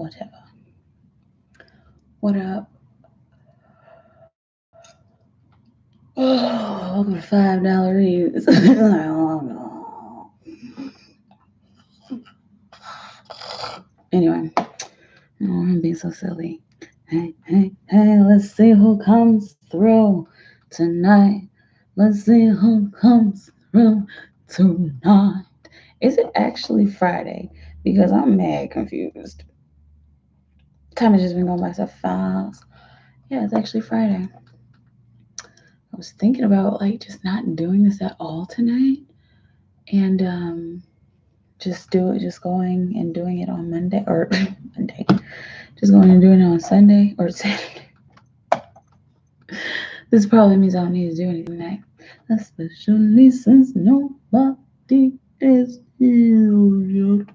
whatever. What up? Oh, welcome to $5 reads. Anyway, I'm being so silly. Hey, let's see who comes through tonight. Let's see who comes through tonight. Is it actually Friday? Because I'm mad confused. Time has just been going by so fast. Yeah, it's actually Friday. I was thinking about just not doing this at all tonight, and just going and doing it on Monday or Monday, just going and doing it on Sunday or Saturday. This probably means I don't need to do anything tonight, especially since nobody is here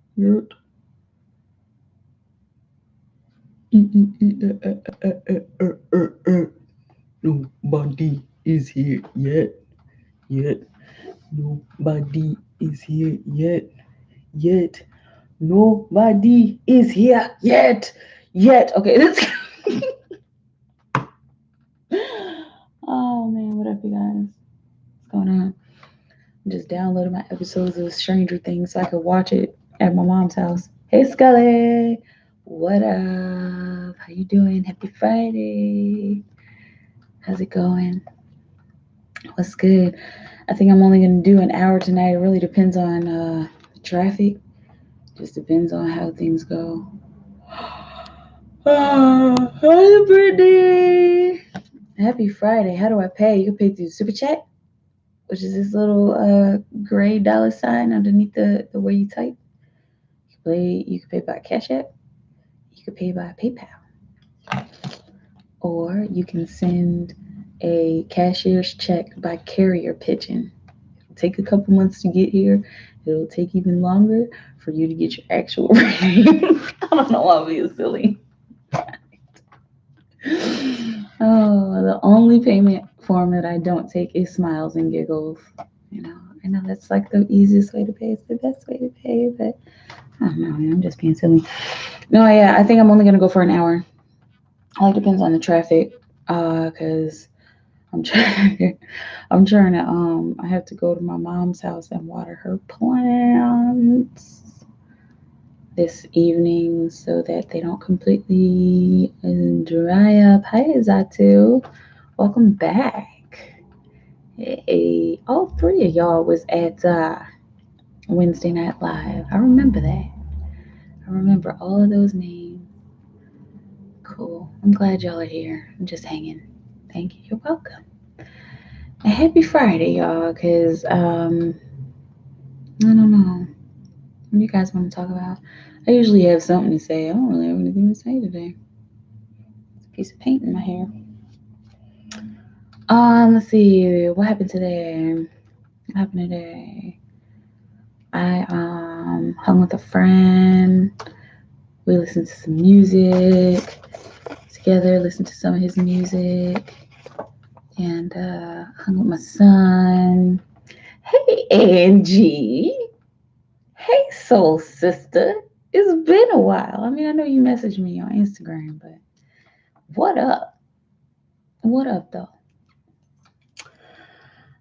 yet. Nobody is here yet. Nobody is here yet. Nobody is here yet. Okay, let's. Oh man, what up, you guys? What's going on? I just downloaded my episodes of Stranger Things so I could watch it at my mom's house. Hey, Scully. What up? How you doing? Happy Friday. How's it going? What's good? I think I'm only going to do an hour tonight. It really depends on traffic. Just depends on how things go. Hi, Brittany. Happy Friday. How do I pay? You can pay through SuperChat, which is this little gray dollar sign underneath the way you type. You can pay by Cash App. You can pay by PayPal. Or you can send a cashier's check by carrier pigeon. It'll take a couple months to get here. It'll take even longer for you to get your actual rating. I don't know why I'm being silly. Oh, the only payment form that I don't take is Smiles and Giggles. I know that's like the easiest way to pay. It's the best way to pay, but I don't know, man. I'm just being silly. No, yeah, I think I'm only gonna go for an hour. All depends on the traffic, cause I'm trying. I have to go to my mom's house and water her plants this evening so that they don't completely dry up. Hi, Zatu. Welcome back. Hey, all three of y'all was at Wednesday Night Live. I remember that. I remember all of those names. Cool. I'm glad y'all are here. I'm just hanging. Thank you. You're welcome. And happy Friday, y'all, because I don't know. What do you guys want to talk about? I usually have something to say. I don't really have anything to say today. It's a piece of paint in my hair. Let's see. What happened today? I hung with a friend. We listened to some music together, listened to some of his music, and hung with my son. Hey, Angie. Hey, soul sister. It's been a while. I mean, I know you messaged me on Instagram, but what up? What up, though?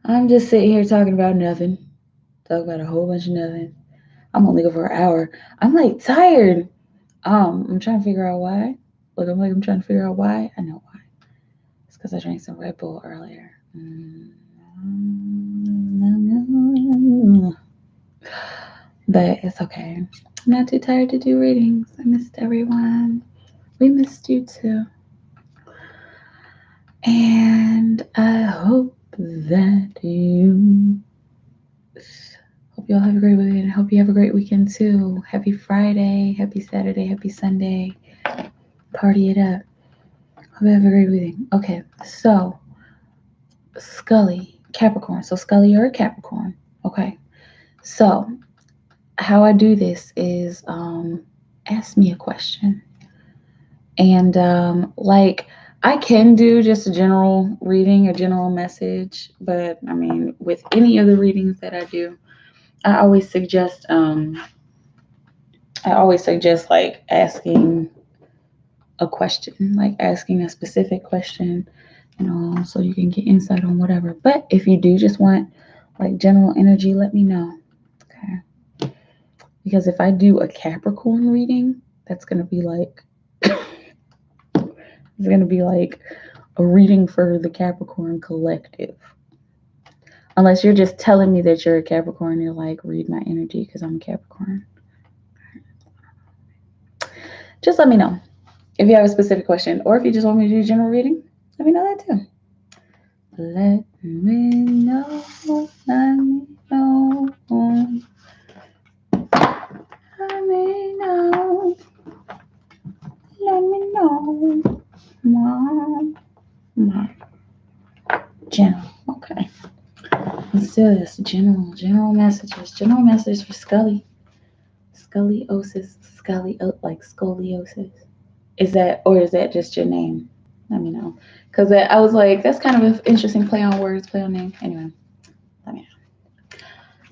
I'm just sitting here talking about nothing. Talk about a whole bunch of nothing. I'm only going for an hour. I'm tired. I'm trying to figure out why. I'm trying to figure out why. I know why. It's because I drank some Red Bull earlier. But it's okay. I'm not too tired to do readings. I missed everyone. We missed you too. And I hope that you hope you all have a great weekend. I hope you have a great weekend too. Happy Friday, happy Saturday, happy Sunday. Party it up. Hope you have a great weekend. Okay, so Scully, Capricorn. So Scully, you're a Capricorn. Okay. So how I do this is ask me a question. And I can do just a general reading, a general message, but I mean, with any of the readings that I do, I always suggest I always suggest like asking a question, like asking a specific question, so you can get insight on whatever. But if you do just want like general energy, let me know. Okay. Because if I do a Capricorn reading, that's gonna be like it's gonna be like a reading for the Capricorn collective. Unless you're just telling me that you're a Capricorn, you're like, read my energy because I'm a Capricorn. Just let me know if you have a specific question, or if you just want me to do a general reading, let me know that too. Let me know. Let me know. Let me know. Let me know. Mom. General. Okay. Let's do this. General messages. General message for Scully. Scoliosis. Like scoliosis. Is that just your name? Let me know. Because I was like, that's kind of an interesting play on words, play on name. Anyway, let me know.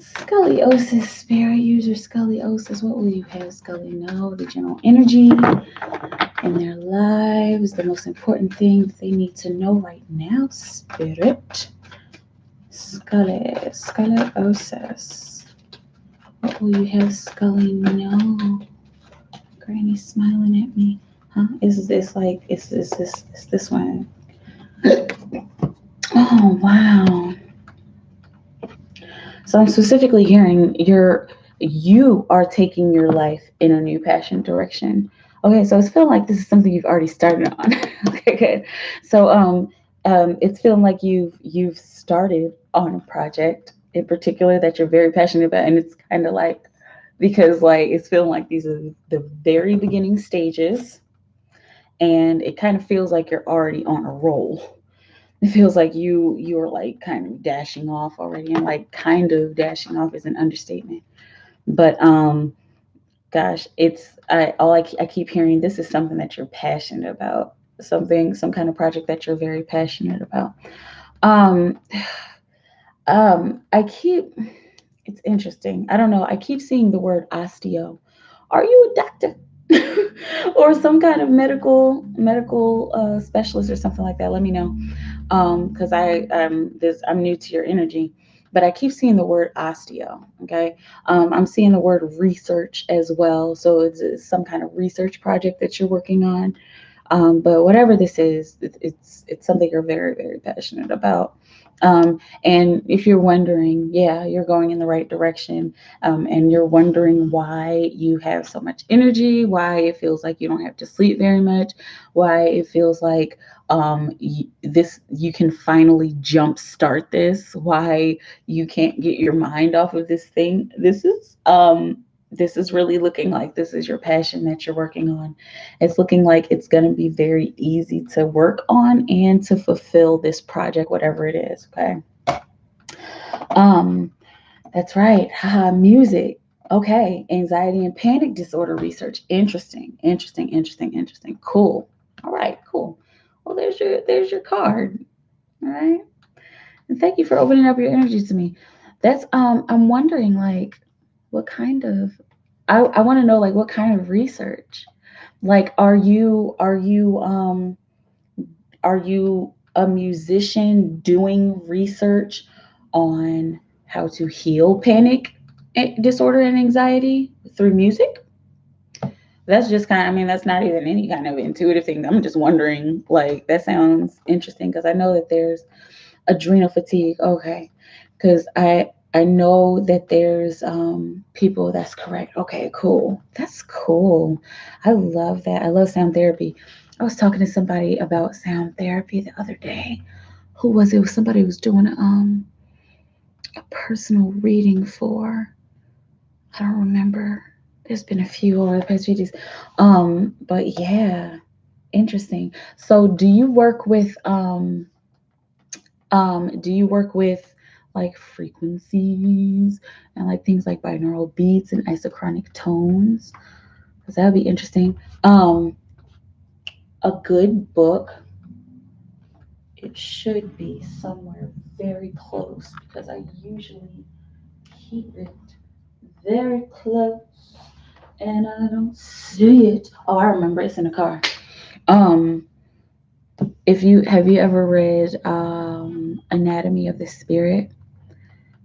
Scoliosis, spirit user scoliosis. What will you have Scully know? The general energy in their lives, the most important thing that they need to know right now, spirit. Scoliosis. What will you have Scully know? Granny's smiling at me. Huh? Is this one? Oh wow. So I'm specifically hearing you are taking your life in a new passion direction. Okay, so it's feeling like this is something you've already started on. Okay, good. So it's feeling like you've started on a project in particular that you're very passionate about, and it's kind of like because like it's feeling like these are the very beginning stages, and it kind of feels like you're already on a roll. It feels like you're like kind of dashing off already, and like kind of dashing off is an understatement. But gosh, I keep hearing this is something that you're passionate about, some kind of project that you're very passionate about. Um, I keep it's interesting. I don't know. I keep seeing the word osteo. Are you a doctor? Or some kind of medical specialist or something like that? Let me know. Because I'm new to your energy, but I keep seeing the word osteo. Okay, I'm seeing the word research as well. So it's some kind of research project that you're working on. But whatever this is, it's something you're very very passionate about. And if you're wondering, yeah, you're going in the right direction, and you're wondering why you have so much energy, why it feels like you don't have to sleep very much, why it feels like you can finally jump start this, why you can't get your mind off of this thing. This is really looking like this is your passion that you're working on. It's looking like it's going to be very easy to work on and to fulfill this project, whatever it is. Okay. Um, that's right. Haha, music. Okay. Anxiety and panic disorder research. Interesting. Cool. All right, cool. Well, there's your card. All right. And thank you for opening up your energy to me. That's I'm wondering like what kind of I want to know like what kind of research. Like are you a musician doing research on how to heal panic disorder and anxiety through music? That's just kind of, I mean, that's not even any kind of intuitive thing. I'm just wondering, like, that sounds interesting because I know that there's adrenal fatigue. Okay. Because I know that there's people that's correct. Okay, cool. That's cool. I love that. I love sound therapy. I was talking to somebody about sound therapy the other day. Who was it? It was somebody who was doing a personal reading for. I don't remember. There's been a few over the past few days. But yeah, interesting. So do you work with like frequencies and like things like binaural beats and isochronic tones? Because that would be interesting. A good book, it should be somewhere very close because I usually keep it very close and I don't see it. Oh, I remember, it's in the car. Um, if you have you ever read Anatomy of the Spirit?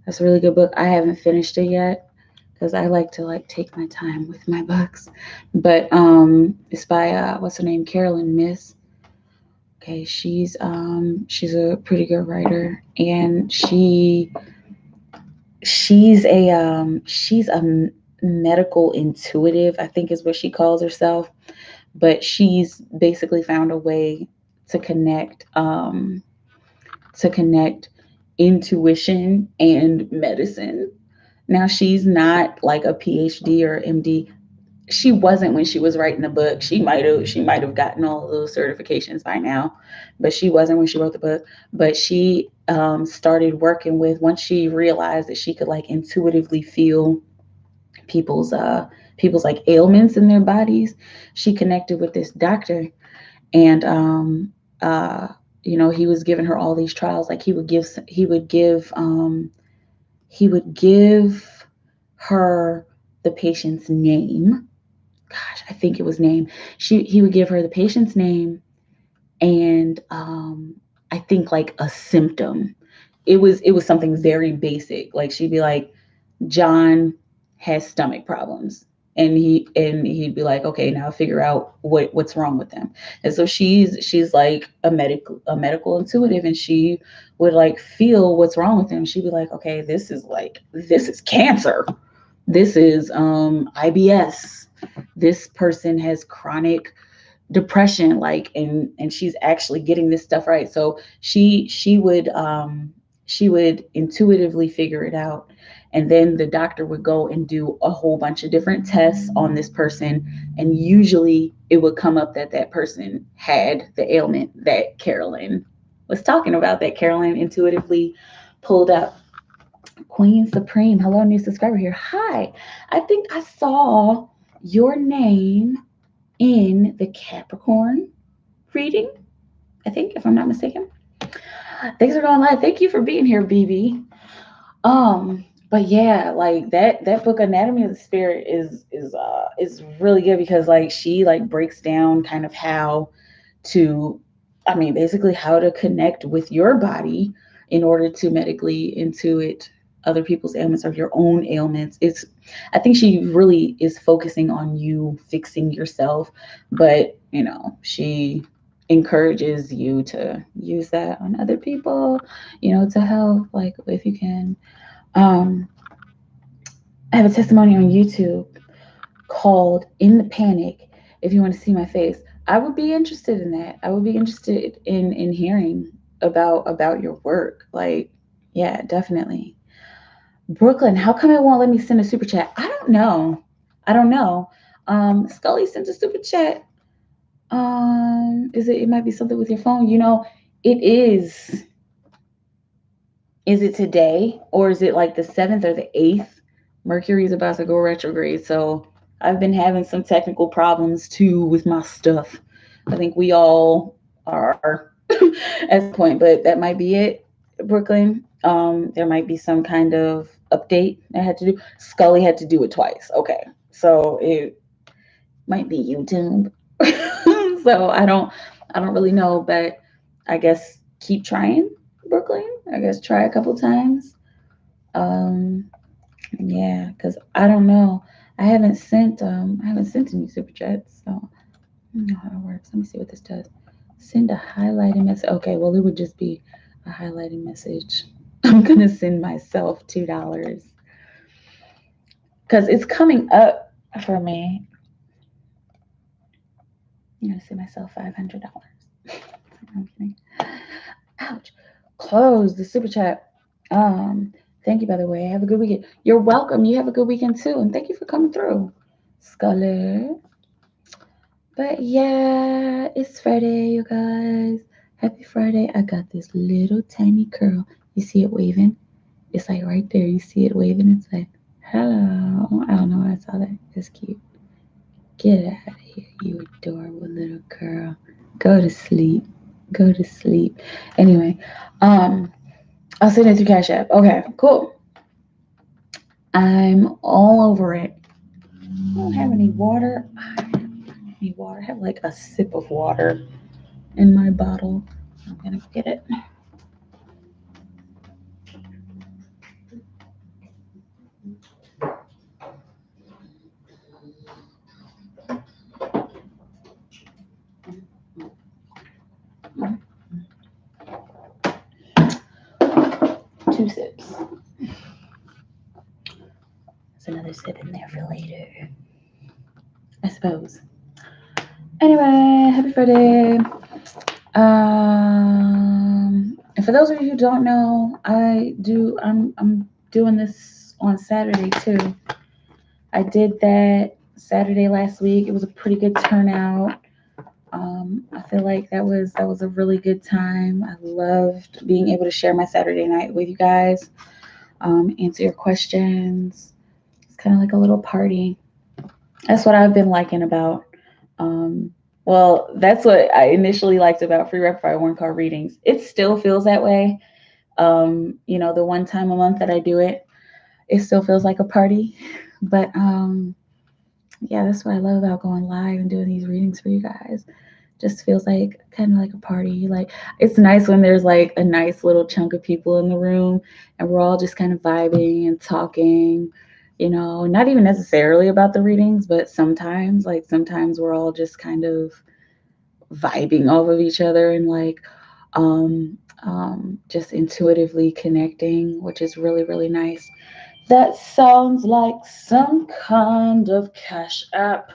That's a really good book. I haven't finished it yet because I like to take my time with my books. But it's by what's her name, Carolyn Miss. Okay, she's a pretty good writer, and she's a medical intuitive, I think is what she calls herself. But she's basically found a way to connect intuition and medicine. Now, she's not like a PhD or MD. She wasn't when she was writing the book. She might have gotten all of those certifications by now, but she wasn't when she wrote the book. But she started working with, once she realized that she could like intuitively feel people's people's like ailments in their bodies. She connected with this doctor, and uh he was giving her all these trials. Like he would give her the patient's name. Gosh, I think it was name. He would give her the patient's name, and I think like a symptom. It was something very basic. Like she'd be like, John has stomach problems. And he'd be like, okay, now figure out what's wrong with them. And so she's like a medical intuitive, and she would like feel what's wrong with them. She'd be like, okay, this is cancer. This is IBS. This person has chronic depression, like, and she's actually getting this stuff right. So she would intuitively figure it out, and then the doctor would go and do a whole bunch of different tests on this person, and usually it would come up that that person had the ailment that Carolyn was talking about, that Carolyn intuitively pulled up. Queen Supreme, hello, new subscriber here. Hi, I think I saw your name in the Capricorn reading, I think, if I'm not mistaken. Thanks for going live. Thank you for being here, BB. But yeah, like that book Anatomy of the Spirit is really good, because like she like breaks down kind of how to, I mean, basically how to connect with your body in order to medically intuit other people's ailments or your own ailments. I think she really is focusing on you fixing yourself, but she encourages you to use that on other people, to help, like, if you can. Um, I have a testimony on YouTube called In the Panic. If you want to see my face, I would be interested in that. I would be interested in hearing about your work. Like, yeah, definitely. Brooklyn, how come it won't let me send a super chat? I don't know. I don't know. Scully sent a super chat. It might be something with your phone. It is. Is it today, or is it like the 7th or the 8th? Mercury's about to go retrograde, so I've been having some technical problems too with my stuff. I think we all are at this point, but that might be it, Brooklyn. There might be some kind of update I had to do. Scully had to do it twice. Okay, so it might be YouTube. So I don't really know, but I guess keep trying, Brooklyn. I guess try a couple times. Um, yeah, because I don't know. I haven't sent any super chats, so I don't know how it works. Let me see what this does. Send a highlighting message. Okay, well, it would just be a highlighting message. I'm gonna send myself $2 because it's coming up for me. I'm gonna send myself $500. I'm kidding. Ouch. Close the super chat. Thank you, by the way. Have a good weekend. You're welcome. You have a good weekend too, and thank you for coming through, Scully. But yeah, it's Friday, you guys. Happy Friday. I got this little tiny curl. You see it waving? It's like right there. You see it waving? It's like, hello. I don't know why I saw that. It's cute. Get out of here, you adorable little girl. Go to sleep. Go to sleep. Anyway, I'll send it through Cash App. Okay, cool. I'm all over it. I don't have any water. I need water. I have like a sip of water in my bottle. I'm gonna get it. 2 sips. There's another sip in there for later, I suppose. Anyway, happy Friday. And for those of you who don't know, I'm doing this on Saturday too. I did that Saturday last week. It was a pretty good turnout. I feel like that was a really good time. I loved being able to share my Saturday night with you guys, answer your questions. It's kind of like a little party. That's what I've been liking about. Um, well, that's what I initially liked about Free Rapid Fire 1 card readings. It still feels that way. The one time a month that I do it, it still feels like a party. But yeah, that's what I love about going live and doing these readings for you guys. Just feels like kind of like a party. Like it's nice when there's like a nice little chunk of people in the room and we're all just kind of vibing and talking, not even necessarily about the readings, but sometimes we're all just kind of vibing off of each other and like just intuitively connecting, which is really, really nice. That sounds like some kind of cash app.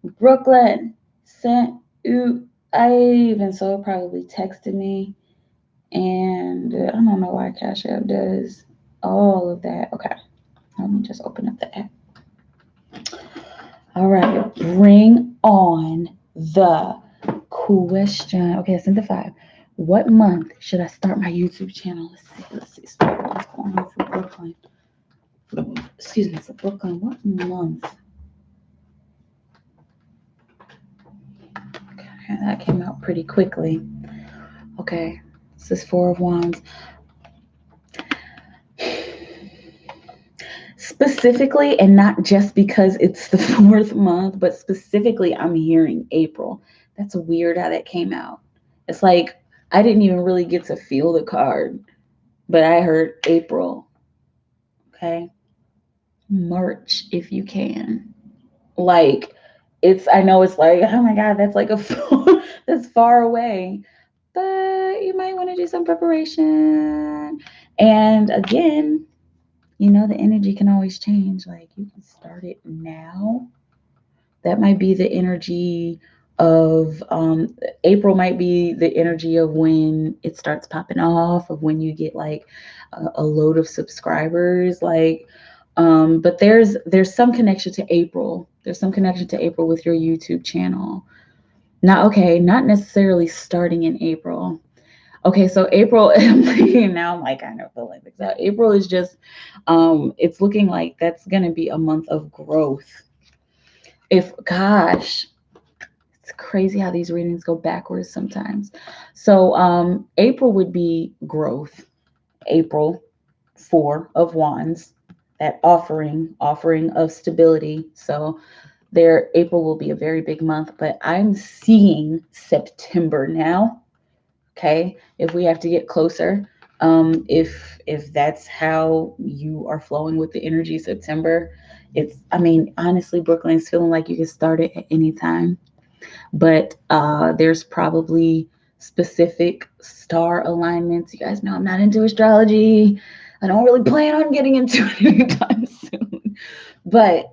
Brooklyn sent you and so it probably texted me, and I don't know why Cash App does all of that. Okay, let me just open up the app. All right, bring on the question. Okay, I sent the 5. What month should I start my YouTube channel? Let's see. What's going on for Brooklyn? Excuse me, for Brooklyn. What month? Okay, that came out pretty quickly. Okay, this is 4 of Wands. Specifically, and not just because it's the 4th month, but specifically, I'm hearing April. That's weird how that came out. It's like I didn't even really get to feel the card, but I heard April. Okay. March, if you can. Like, I know it's like, oh my God, that's like that's far away, but you might want to do some preparation. And again, the energy can always change. Like you can start it now. That might be the energy of April, might be the energy of when it starts popping off, of when you get like a load of subscribers. Like, but there's some connection to April. There's some connection to April with your YouTube channel. Not necessarily starting in April. Okay, so April, now I'm like kind of feeling like that. April is just, it's looking like that's going to be a month of growth. Gosh, it's crazy how these readings go backwards sometimes. So April would be growth. April, 4 of Wands, that offering of stability. So April will be a very big month, but I'm seeing September now. Okay, if we have to get closer, if that's how you are flowing with the energy, September, honestly, Brooklyn's feeling like you can start it at any time, but there's probably specific star alignments. You guys know I'm not into astrology. I don't really plan on getting into it anytime soon, but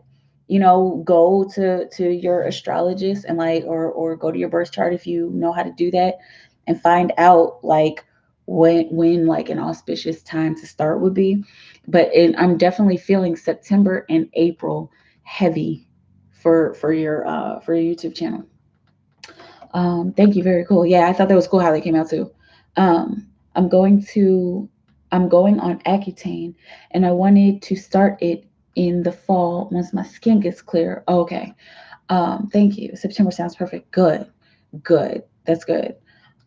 go to your astrologist and or go to your birth chart if you know how to do that, and find out like when like an auspicious time to start would be. But I'm definitely feeling September and April heavy for your YouTube channel. Thank you. Very cool. Yeah, I thought that was cool how they came out too. I'm going on Accutane, and I wanted to start it in the fall once my skin gets clear. Okay. Thank you. September sounds perfect. Good. That's good.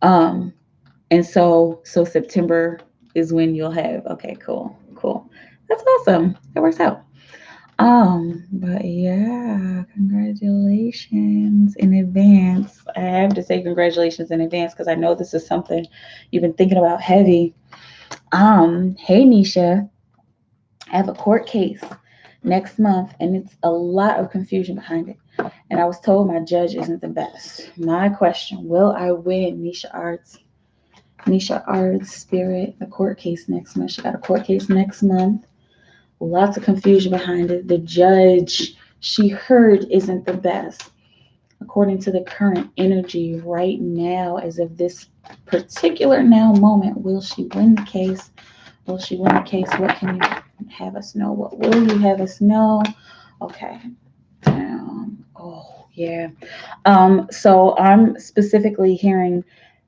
And so September is when you'll have. Okay, cool. That's awesome. That works out. But yeah, congratulations in advance. I have to say congratulations in advance because I know this is something you've been thinking about heavy. Hey Nisha, I have a court case next month and it's a lot of confusion behind it. And I was told my judge isn't the best. My question, will I win Nisha Arts? Nisha Arts Spirit, the court case next month. She got a court case next month. Lots of confusion behind it. The judge she heard isn't the best. According to the current energy right now, as of this particular now moment, will she win the case? Will she win the case? What can you have us know? What will you have us know? Okay. Oh, yeah. So I'm specifically hearing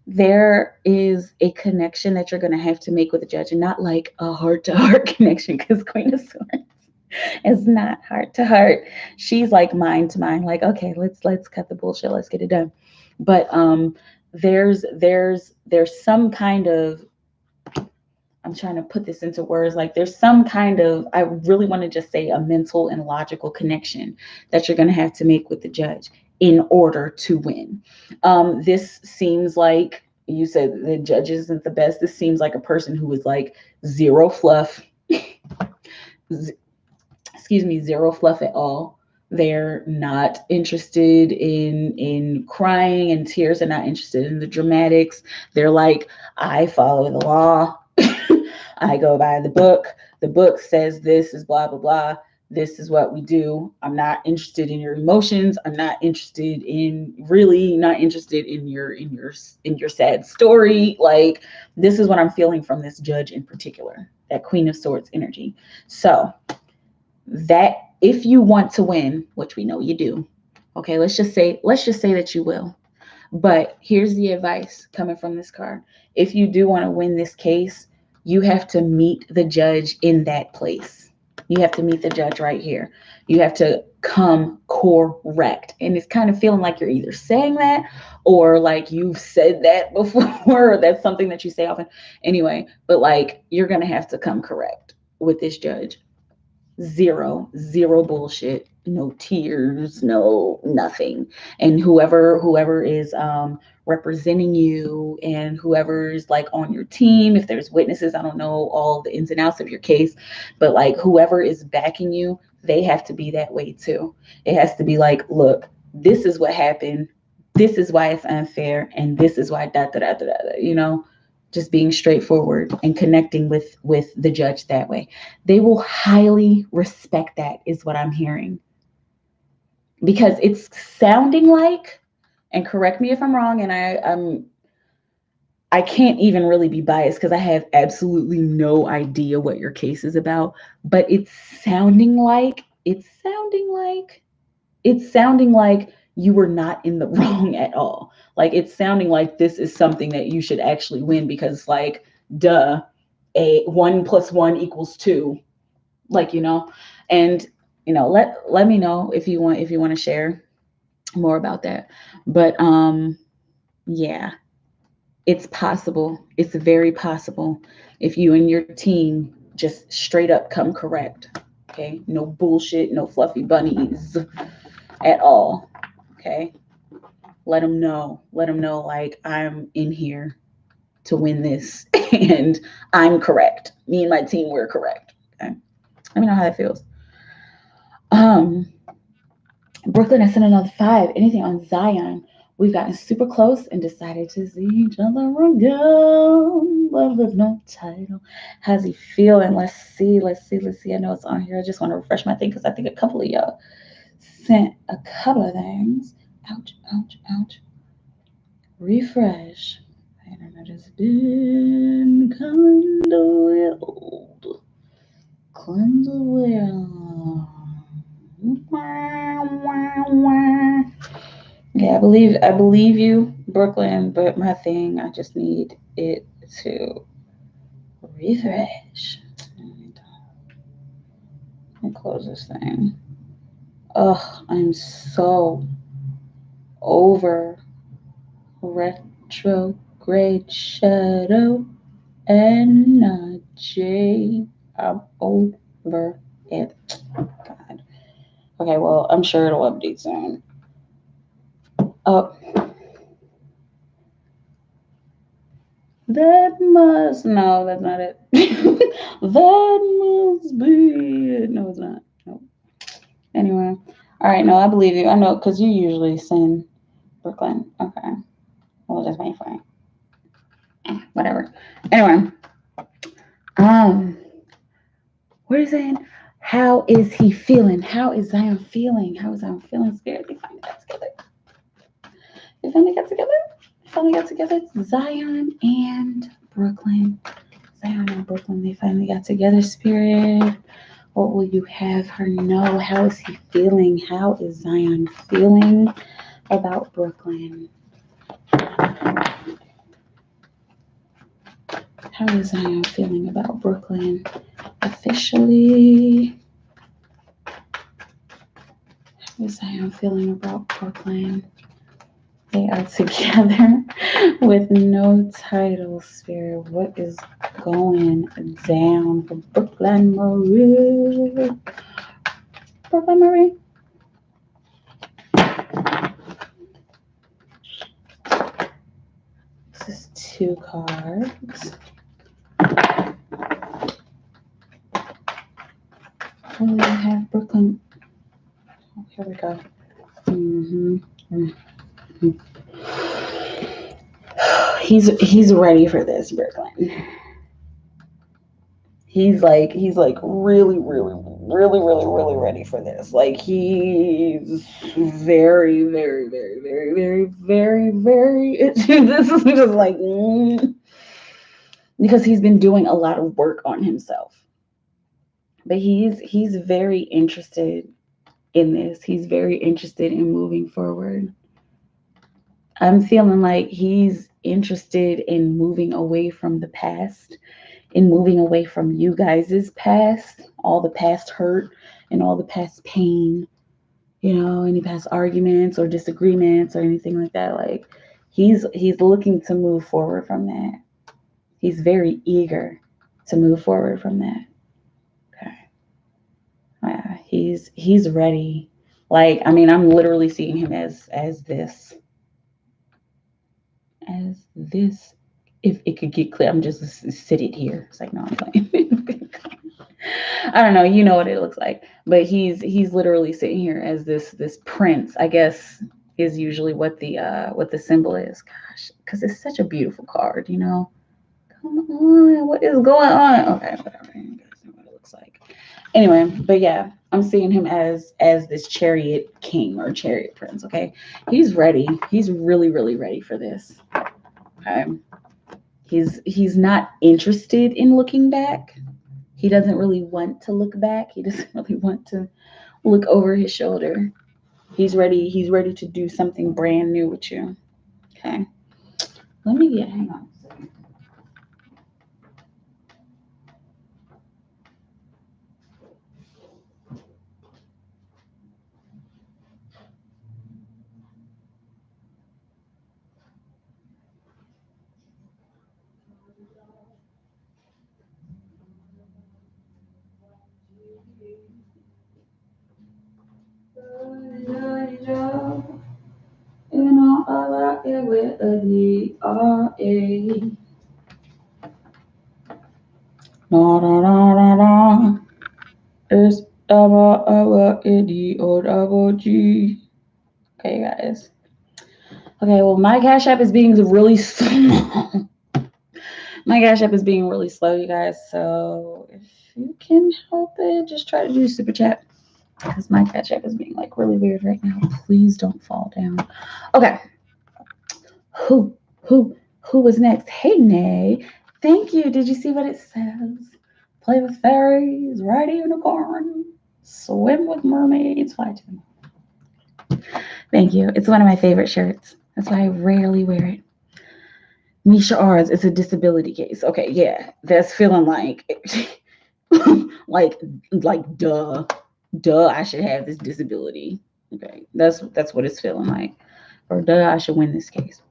there is a connection that you're going to have to make with the judge, and not like a heart to heart connection, because Queen of Swords is not heart to heart. She's like mind to mind, like, okay, let's cut the bullshit, let's get it done. But there's some kind of, I'm trying to put this into words, like there's some kind of, I really want to just say a mental and logical connection that you're going to have to make with the judge in order to win. This seems like, you said the judge isn't the best. This seems like a person who is like zero fluff, excuse me, zero fluff at all. They're not interested in crying and tears. They're not interested in the dramatics. They're like, I follow the law. I go by the book. The book says this is blah blah blah. This is what we do. I'm not interested in your emotions. I'm not interested in, really not interested in your sad story. Like, this is what I'm feeling from this judge in particular, that Queen of Swords energy. So that if you want to win, which we know you do, okay, let's just say that you will. But here's the advice coming from this card. If you do want to win this case, you have to meet the judge in that place. You have to meet the judge right here. You have to come correct. And it's kind of feeling like you're either saying that or like you've said that before, or that's something that you say often. Anyway, but like you're going to have to come correct with this judge. Zero bullshit, no tears, no nothing. And whoever is representing you, and whoever's like on your team, if there's witnesses, I don't know all the ins and outs of your case, but like whoever is backing you, they have to be that way too. It has to be like, look, this is what happened, this is why it's unfair, and this is why da da da da da, just being straightforward and connecting with the judge that way. They will highly respect that, is what I'm hearing, because it's sounding like, and correct me if I'm wrong, and I can't even really be biased because I have absolutely no idea what your case is about, but it's sounding like you were not in the wrong at all. Like, it's sounding like this is something that you should actually win, because like, duh, a 1 + 1 = 2, like, and let me know if you want to share more about that. But yeah, it's possible. It's very possible if you and your team just straight up come correct. Okay, no bullshit, no fluffy bunnies at all. Okay, let them know, like, I'm in here to win this and I'm correct. Me and my team, we're correct. Okay, let me know how that feels. um Brooklyn, I sent another 5. Anything on Zion? We've gotten super close and decided to see each other again, but with no title. How's he feeling? Let's see. I know it's on here. I just want to refresh my thing because I think a couple of y'all sent a couple of things. Ouch. Refresh. I don't know, just been kind of wild. Kind of wild. Yeah, I believe you, Brooklyn, but my thing, I just need it to refresh. Let me close this thing. Ugh, I'm so over retrograde shadow energy. I'm over it. God. Okay, well, I'm sure it'll update soon. Oh, no, that's not it. That must be it. No, it's not. No. Anyway, all right. No, I believe you. I know because you usually send Brooklyn. Okay, we'll just wait for it. Whatever. Anyway, um, what are you saying? How is he feeling? How is Zion feeling? How is Zion feeling? Spirit, they finally got together. They finally got together. They finally got together. Zion and Brooklyn. Zion and Brooklyn. They finally got together. Spirit. What will you have her know? How is he feeling? How is Zion feeling about Brooklyn? How is Zion feeling about Brooklyn officially? How is Zion feeling about Brooklyn? They are together with no title, Spirit. What is going down for Brooklyn Marie? Brooklyn Marie? This is 2 cards. Will you have Brooklyn? Oh, here we go. He's ready for this, Brooklyn. He's like really ready for this. Like he's very this is just like because he's been doing a lot of work on himself. But he's very interested in this. He's very interested in moving forward. I'm feeling like he's interested in moving away from the past, in moving away from you guys' past, all the past hurt and all the past pain, any past arguments or disagreements or anything like that. Like he's looking to move forward from that. He's very eager to move forward from that. Okay. Yeah, he's ready. Like, I mean, I'm literally seeing him as this. If it could get clear, I'm just sitting here. It's like, no, I'm playing. I don't know, you know what it looks like, but he's literally sitting here as this prince, I guess, is usually what the symbol is. Gosh, because it's such a beautiful card, Come on, what is going on? Okay, whatever. You guys know what it looks like. Anyway, but yeah, I'm seeing him as this chariot king or chariot prince. Okay, he's ready. He's really ready for this. Okay, he's not interested in looking back. He doesn't really want to look back. He doesn't really want to look over his shoulder. He's ready to do something brand new with you. Okay. Hang on a second. I like it with a D-R-A. It's D-O-G. Okay, guys. Okay, well, my Cash App is being really slow. My Cash App is being really slow, you guys. So if you can help it, just try to do Super Chat. Because my Cash App is being like really weird right now. Please don't fall down. Okay. Who was next? Hey, Nay. Thank you. Did you see what it says? Play with fairies, ride a unicorn, swim with mermaids, fly to the moon. Thank you. It's one of my favorite shirts. That's why I rarely wear it. Nisha R's, it's a disability case. Okay, yeah. That's feeling like like duh, I should have this disability. Okay, that's what it's feeling like. Or duh, I should win this case.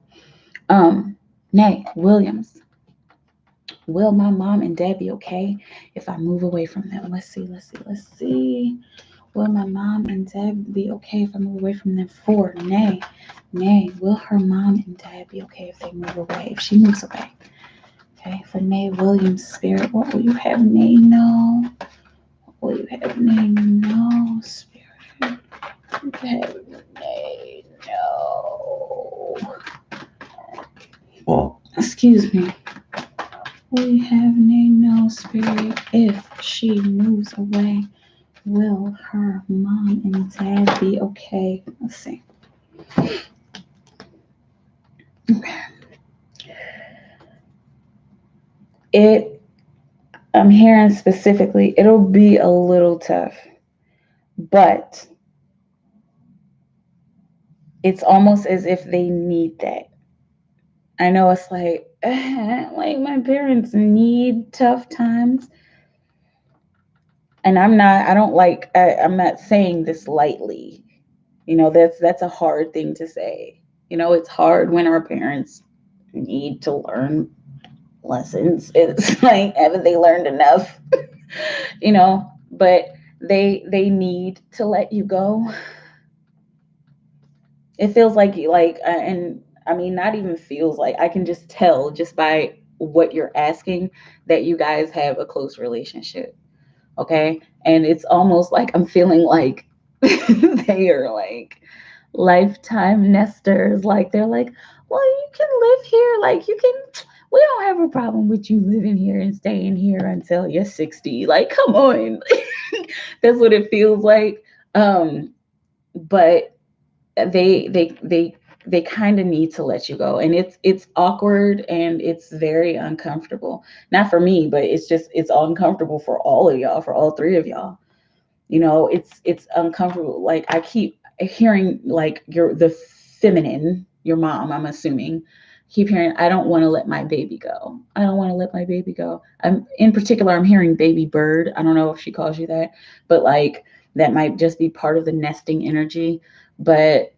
Nay Williams. Will my mom and dad be okay if I move away from them? Let's see. Will my mom and dad be okay if I move away from them? 4, nay. Nay, will her mom and dad be okay if they move away, if she moves away? Okay, for Nay Williams' spirit, what will you have Nay know? What will you have Nay know, spirit? What will you have Nay know? Excuse me. Will you have Nay know, spirit, if she moves away? Will her mom and dad be okay? Let's see. Okay. I'm hearing specifically, it'll be a little tough, but it's almost as if they need that. I know it's like my parents need tough times. And I'm not saying this lightly. That's a hard thing to say. It's hard when our parents need to learn lessons. It's like, haven't they learned enough? But they need to let you go. It feels and I mean, not even feels like, I can just tell just by what you're asking that you guys have a close relationship. Okay. And it's almost like I'm feeling like they are like lifetime nesters. Like they're like, well, you can live here. Like we don't have a problem with you living here and staying here until you're 60. Like, come on. That's what it feels like. But they kind of need to let you go, and it's awkward and it's very uncomfortable, not for me, but it's uncomfortable for all of y'all, for all three of y'all. It's uncomfortable. Like, I keep hearing, like, the feminine, your mom, I'm assuming, keep hearing, I don't want to let my baby go. I don't want to let my baby go. I'm hearing baby bird. I don't know if she calls you that, but like, that might just be part of the nesting energy, but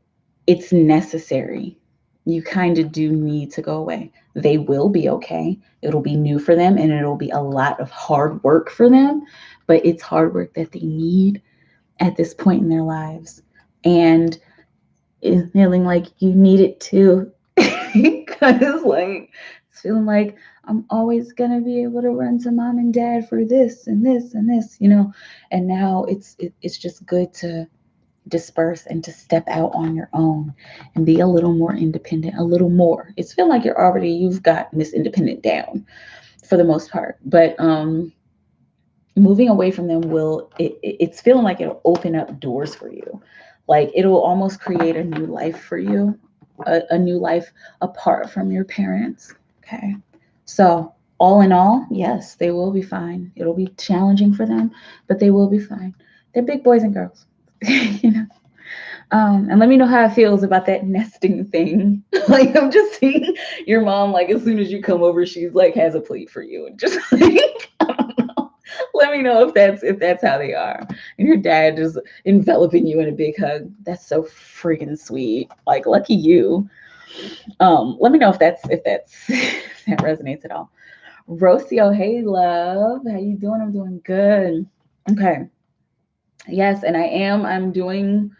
it's necessary. You kind of do need to go away. They will be okay. It'll be new for them, and it'll be a lot of hard work for them, but it's hard work that they need at this point in their lives. And it's feeling like you need it too. Because, like, it's feeling like I'm always going to be able to run to mom and dad for this and this and this, and now it's just good to disperse and to step out on your own and be a little more independent, a little more. It's feeling like you've got Miss Independent down for the most part, but moving away from them it's feeling like it'll open up doors for you. Like, it'll almost create a new life for you, a new life apart from your parents. Okay. So, all in all, yes, they will be fine. It'll be challenging for them, but they will be fine. They're big boys and girls. And let me know how it feels about that nesting thing. Like, I'm just seeing your mom, like, as soon as you come over, she's like, has a plate for you, and just like, I don't know. Let me know if that's how they are. And your dad just enveloping you in a big hug. That's so freaking sweet. Like, lucky you. Let me know if that resonates at all. Rocio, hey love, how you doing? I'm doing good. Okay. Yes, and I'm doing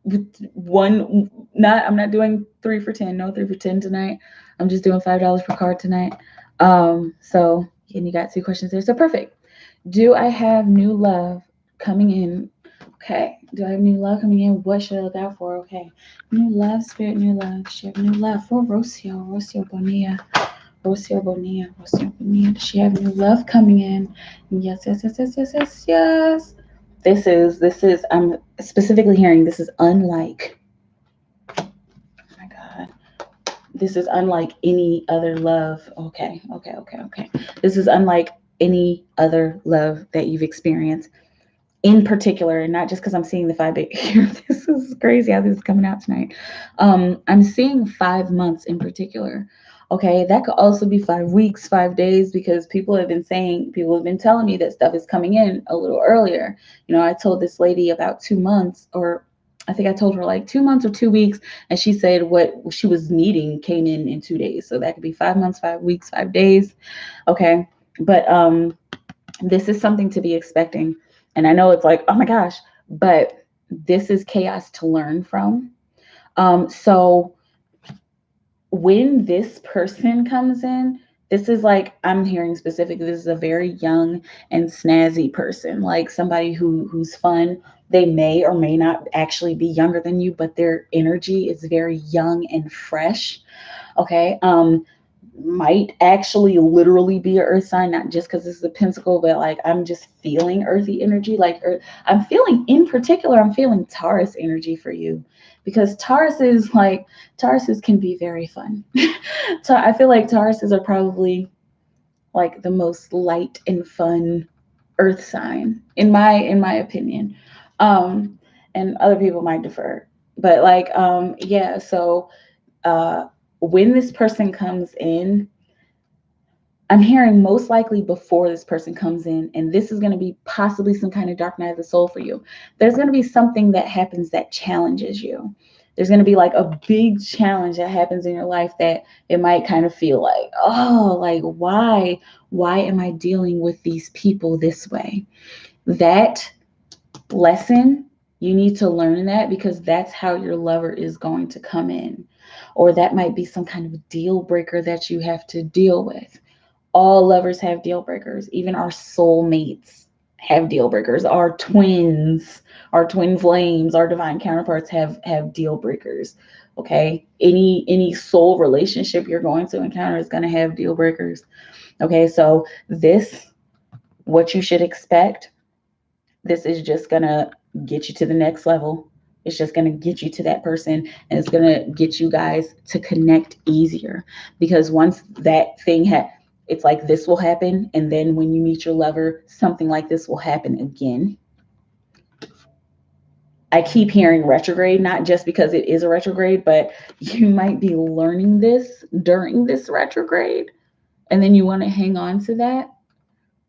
I'm not doing 3 for 10. No 3 for 10 tonight. I'm just doing $5 per card tonight. So, and you got 2 questions there, so perfect. Do I have new love coming in? Okay. Do I have new love coming in? What should I look out for? Okay. New love, spirit, new love. She have new love for Rocio Bonilla. Rocio Bonilla. Does she have new love coming in? Yes. I'm specifically hearing, this is unlike, oh my God, this is unlike any other love. Okay. This is unlike any other love that you've experienced in particular, and not just because I'm seeing the 5 8 here. This is crazy how this is coming out tonight. I'm seeing 5 months in particular. Okay, that could also be 5 weeks, 5 days, because people have been telling me that stuff is coming in a little earlier. I told this lady about 2 months, or I think I told her like 2 months or 2 weeks, and she said what she was needing came in 2 days. So that could be 5 months, 5 weeks, 5 days. Okay, but this is something to be expecting. And I know it's like, oh my gosh, but this is chaos to learn from. So when this person comes in, this is like, I'm hearing specifically, this is a very young and snazzy person, like somebody who's fun. They may or may not actually be younger than you, but their energy is very young and fresh. Okay. Might actually literally be an earth sign, not just because this is a pentacle, but like I'm just feeling earthy energy. Like I'm feeling, in particular, I'm feeling Taurus energy for you, because Tauruses can be very fun. So I feel like Tauruses are probably like the most light and fun earth sign in my opinion. Um, and other people might defer, but like yeah. So uh, when this person comes in, I'm hearing most likely before this person comes in, and this is going to be possibly some kind of dark night of the soul for you. There's going to be something that happens that challenges you. There's going to be like a big challenge that happens in your life that it might kind of feel like, oh, like why am I dealing with these people this way? That lesson, you need to learn that, because that's how your lover is going to come in. Or that might be some kind of deal breaker that you have to deal with. All lovers have deal breakers. Even our soulmates have deal breakers. Our twins, our twin flames, our divine counterparts have deal breakers. Okay? Any soul relationship you're going to encounter is going to have deal breakers. Okay? So this, what you should expect, this is just going to get you to the next level. It's just going to get you to that person, and it's going to get you guys to connect easier, because once that thing it's like this will happen, and then when you meet your lover, something like this will happen again. I keep hearing retrograde, not just because it is a retrograde, but you might be learning this during this retrograde, and then you want to hang on to that.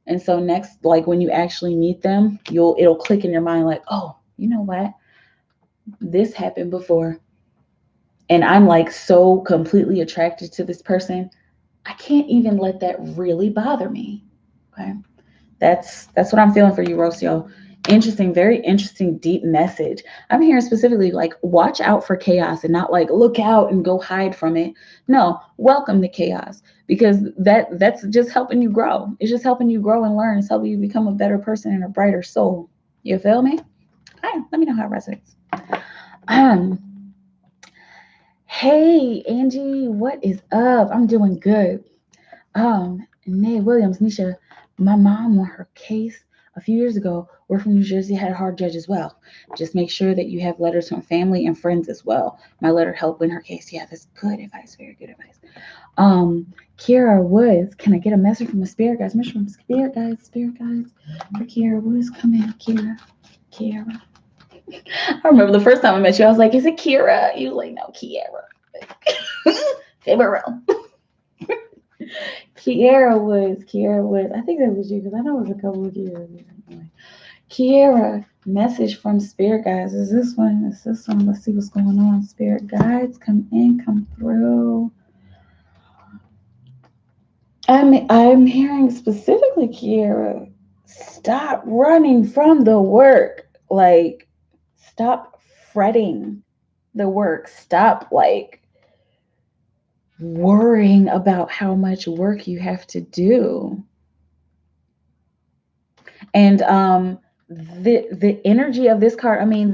And so next, like when you actually meet them, it'll click in your mind like, oh, you know what? This happened before. And I'm like so completely attracted to this person. I can't even let that really bother me. Okay. That's what I'm feeling for you, Rocio. Interesting, very interesting, deep message. I'm hearing specifically like watch out for chaos, and not like look out and go hide from it. No, welcome the chaos, because that's just helping you grow. It's just helping you grow and learn. It's helping you become a better person and a brighter soul. You feel me? All right, let me know how it resonates. Um, hey Angie, what is up? I'm doing good. Nay Williams, Nisha, my mom won her case a few years ago. We're from New Jersey, had a hard judge as well. Just make sure that you have letters from family and friends as well. My letter helped win her case. Yeah, that's good advice. Very good advice. Kiara Woods, can I get a message from the spirit guides? Message from spirit guides for Kiara Woods. Come in, Kiara. I remember the first time I met you, I was like, is it Kira? You were like, no, Kiara. Favorite. Kiara Woods. I think that was you, because I know it was a couple of Kiara. Kiara, message from spirit guides. Is this one? Let's see what's going on. Spirit guides, come in, come through. I'm hearing specifically, Kiara, stop running from the work. Like, stop fretting the work. Stop like worrying about how much work you have to do. And the energy of this card, I mean,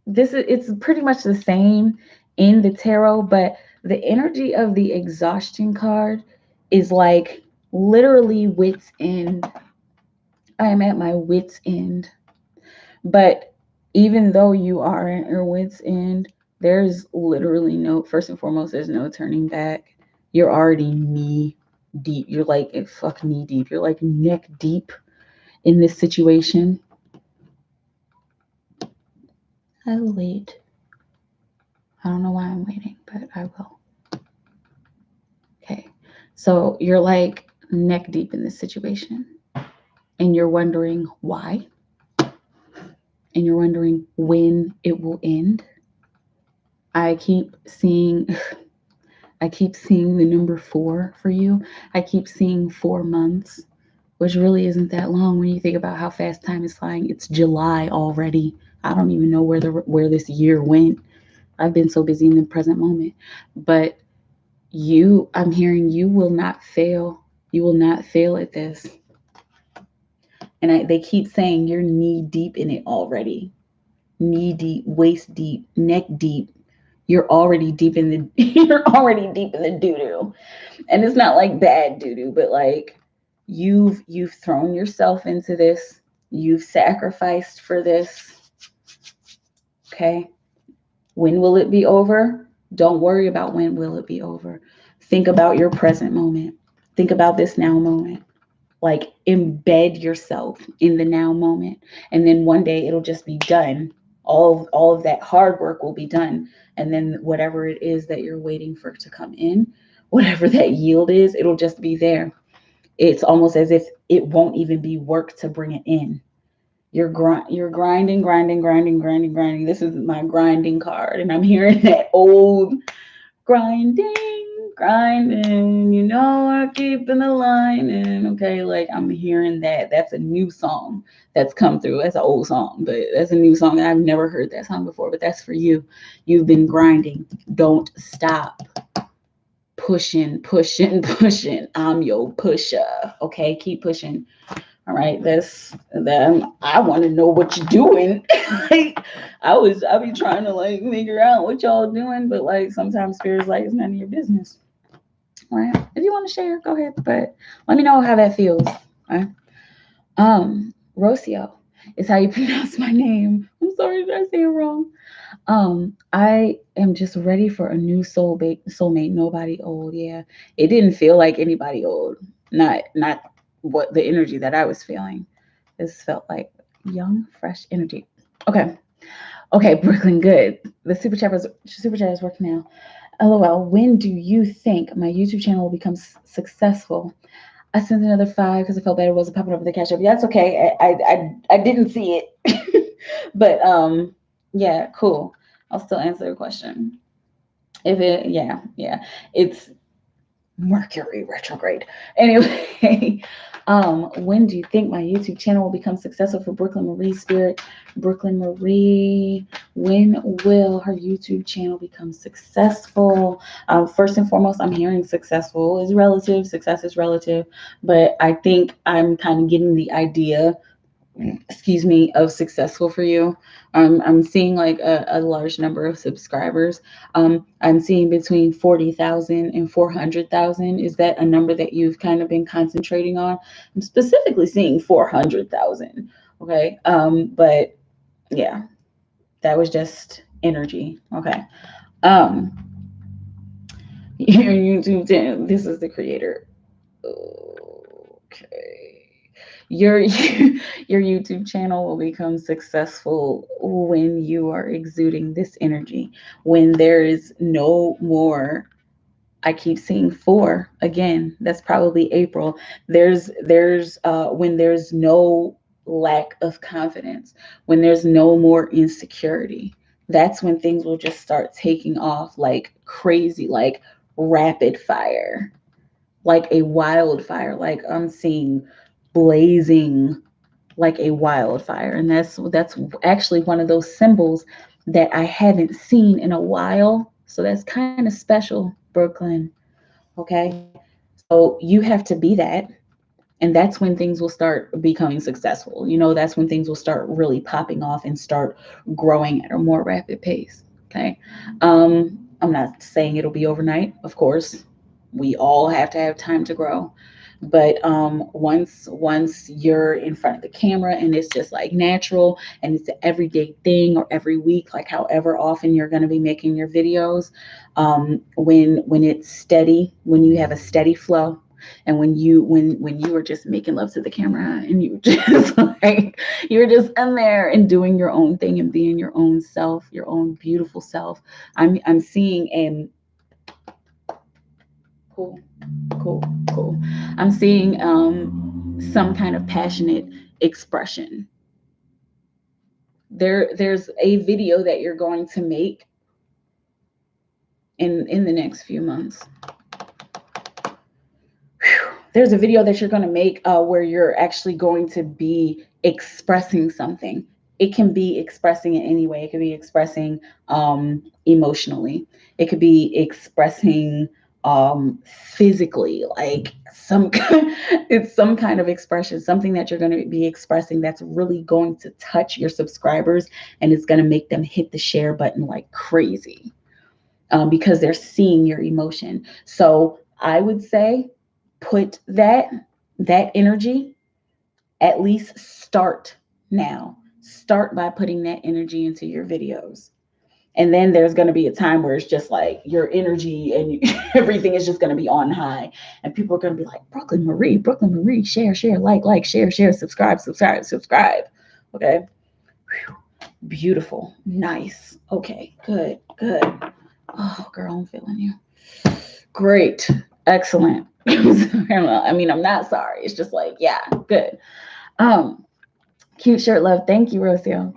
it's pretty much the same in the tarot, but the energy of the exhaustion card is like literally wits end. I am at my wits end. But even though you are at your wits end, there's literally no, first and foremost, there's no turning back. You're already knee deep. You're like fuck knee deep. You're like neck deep in this situation. I will wait. I don't know why I'm waiting, but I will. Okay. So you're like neck deep in this situation, and you're wondering why, and you're wondering when it will end. I keep seeing the number 4 for you. I keep seeing 4 months. which really isn't that long when you think about how fast time is flying. It's July already. I don't even know where this year went. I've been so busy in the present moment. But I'm hearing you will not fail. You will not fail at this. And they keep saying you're knee deep in it already. Knee deep, waist deep, neck deep. You're already deep in the you're already deep in the doo-doo. And it's not like bad doo-doo, but like you've thrown yourself into this. You've sacrificed for this. Okay? When will it be over? Don't worry about when will it be over. Think about your present moment. Think about this now moment. Like embed yourself in the now moment. And then one day it'll just be done. All of that hard work will be done. And then whatever it is that you're waiting for to come in, whatever that yield is, it'll just be there. It's almost as if it won't even be work to bring it in. You're grinding, grinding, grinding, grinding, grinding. This is my grinding card, and I'm hearing that old grinding, grinding. You know, I keep in the line, and okay, like I'm hearing that. That's a new song that's come through. That's an old song, but that's a new song. I've never heard that song before, but that's for you. You've been grinding. Don't stop. Pushing, pushing, pushing. I'm your pusher. Okay, keep pushing. All right, that's then I want to know what you're doing. Like, I be trying to like figure out what y'all doing, but like sometimes spirit's like it's none of your business. All right. If you want to share, go ahead. But let me know how that feels. All right. Rocio is how you pronounce my name. I'm sorry, did I say it wrong? I am just ready for a new soulmate. Nobody old. Yeah. It didn't feel like anybody old. Not what the energy that I was feeling. This felt like young, fresh energy. Okay. Okay, Brooklyn, good. The super chat is working now. LOL. When do you think my YouTube channel will become successful? I sent another 5 because I felt bad it wasn't popping up with the cash up. Yeah, that's okay. I didn't see it, but yeah, cool. I'll still answer the question. If it, yeah, it's Mercury retrograde. Anyway, when do you think my YouTube channel will become successful for Brooklyn Marie Spirit? Brooklyn Marie, when will her YouTube channel become successful? First and foremost, I'm hearing successful is relative, success is relative, but I think I'm kind of getting the idea, of successful for you. I'm seeing like a large number of subscribers. I'm seeing between 40,000 and 400,000. Is that a number that you've kind of been concentrating on? I'm specifically seeing 400,000. Okay. But yeah, that was just energy. Okay. Um, your YouTube channel. This is the creator. Okay. Your your YouTube channel will become successful when you are exuding this energy. When there is no more, I keep seeing 4 again. That's probably April. There's when there's no lack of confidence, when there's no more insecurity. That's when things will just start taking off like crazy, like rapid fire, like a wildfire. Like I'm seeing blazing like a wildfire. And that's actually one of those symbols that I haven't seen in a while. So that's kind of special, Brooklyn. Okay. So you have to be that. And that's when things will start becoming successful. That's when things will start really popping off and start growing at a more rapid pace. Okay. I'm not saying it'll be overnight, of course. We all have to have time to grow. But once you're in front of the camera and it's just like natural and it's an everyday thing, or every week, like however often you're going to be making your videos, when it's steady, when you have a steady flow, and when you were just making love to the camera and you just like you're just in there and doing your own thing and being your own self, your own beautiful self. I'm seeing a cool, cool, cool. I'm seeing some kind of passionate expression. There's a video that you're going to make in the next few months. Whew, there's a video that you're going to make where you're actually going to be expressing something. It can be expressing in any way. It could be expressing emotionally. It could be expressing physically, like some it's some kind of expression, something that you're going to be expressing that's really going to touch your subscribers, and it's going to make them hit the share button like crazy, because they're seeing your emotion. So I would say put that energy, at least start now. Start by putting that energy into your videos. And then there's going to be a time where it's just like your energy and everything is just going to be on high. And people are going to be like, Brooklyn Marie, share, like, share, subscribe. Okay. Whew. Beautiful. Nice. Okay. Good. Oh, girl, I'm feeling you. Great. Excellent. I mean, I'm not sorry. It's just like, yeah, good. Cute shirt, love. Thank you, Rocio.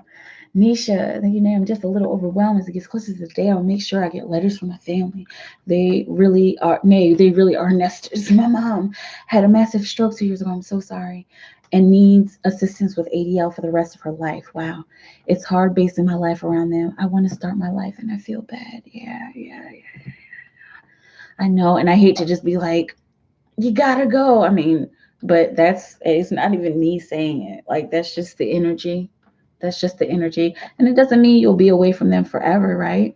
Nisha, thank you, Name. I'm just a little overwhelmed as it gets closer to the day. I'll make sure I get letters from my family. They really are nesters. My mom had a massive stroke 2 years ago. I'm so sorry. And needs assistance with ADL for the rest of her life. Wow. It's hard basing my life around them. I want to start my life and I feel bad. Yeah. I know. And I hate to just be like, you gotta go. I mean, but it's not even me saying it. Like, that's just the energy. That's just the energy. And it doesn't mean you'll be away from them forever, right?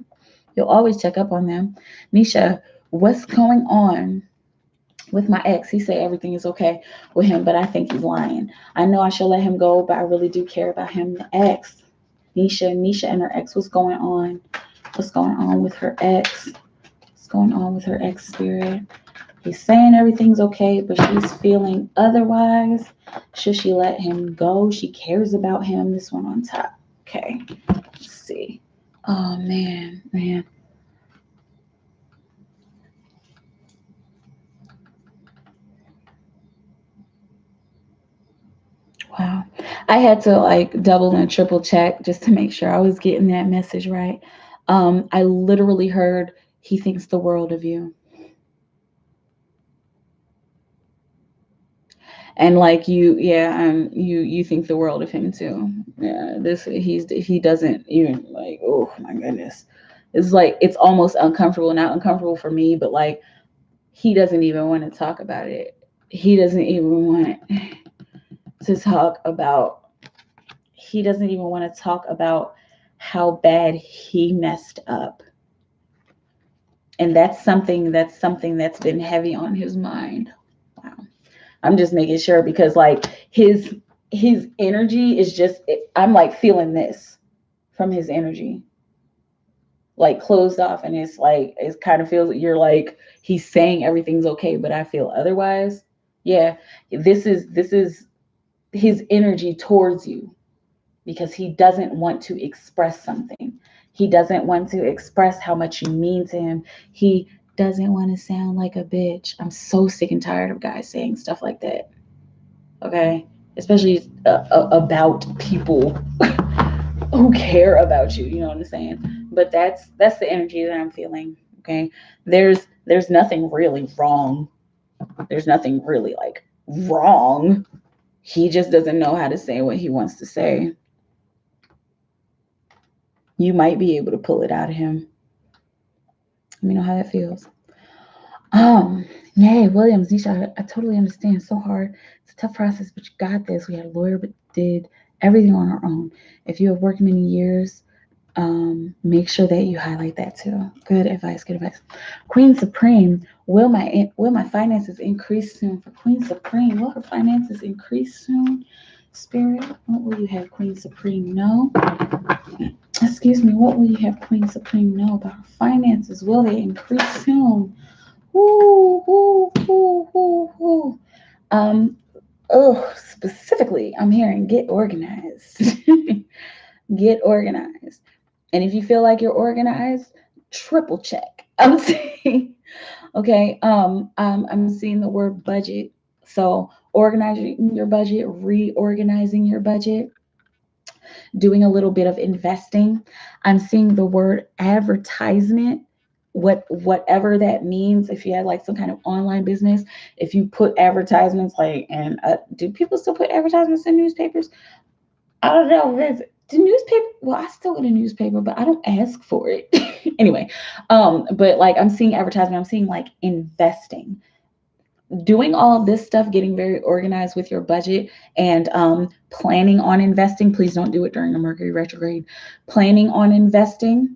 You'll always check up on them. Nisha, what's going on with my ex? He said everything is okay with him, but I think he's lying. I know I should let him go, but I really do care about him. The ex. Nisha and her ex, what's going on? What's going on with her ex? What's going on with her ex spirit? He's saying everything's okay, but she's feeling otherwise. Should she let him go? She cares about him. This one on top. Okay. Let's see. Oh, man. Wow. I had to like double and triple check just to make sure I was getting that message right. I literally heard he thinks the world of you. And like you think the world of him too. Yeah, he doesn't even like, oh my goodness. It's like it's almost uncomfortable, not uncomfortable for me, but like he doesn't even want to talk about it. He doesn't even want to talk about he doesn't even want to talk about how bad he messed up. And that's something that's been heavy on his mind. Wow. I'm just making sure because like his energy is just, I'm like feeling this from his energy, like closed off, and it's like it kind of feels you're like he's saying everything's okay, but I feel otherwise. Yeah, this is his energy towards you because he doesn't want to express something. He doesn't want to express how much you mean to him. He doesn't want to sound like a bitch. I'm so sick and tired of guys saying stuff like that. Okay, especially about people who care about you. You know what I'm saying? But that's the energy that I'm feeling. Okay, there's nothing really wrong. There's nothing really like wrong. He just doesn't know how to say what he wants to say. You might be able to pull it out of him. Let me know how that feels. Nay, Williams, Nisha, I totally understand. So hard. It's a tough process, but you got this. We had a lawyer, but did everything on our own. If you have worked many years, make sure that you highlight that too. Good advice. Queen Supreme, will my finances increase soon? For Queen Supreme, will her finances increase soon? Spirit, what will you have Queen Supreme know? Excuse me, what will you have Queen Supreme know about her finances? Will they increase soon? Specifically, I'm hearing get organized. Get organized. And if you feel like you're organized, triple check. I'm saying, okay, I'm seeing the word budget. So organizing your budget, reorganizing your budget, doing a little bit of investing. I'm seeing the word advertisement whatever that means. If you had like some kind of online business, if you put advertisements like, and do people still put advertisements in newspapers? I don't know. The newspaper, well, I still get a newspaper, but I don't ask for it. Anyway, but like I'm seeing advertisement, I'm seeing like investing, doing all of this stuff, getting very organized with your budget, and planning on investing. Please don't do it during the Mercury retrograde. Planning on investing,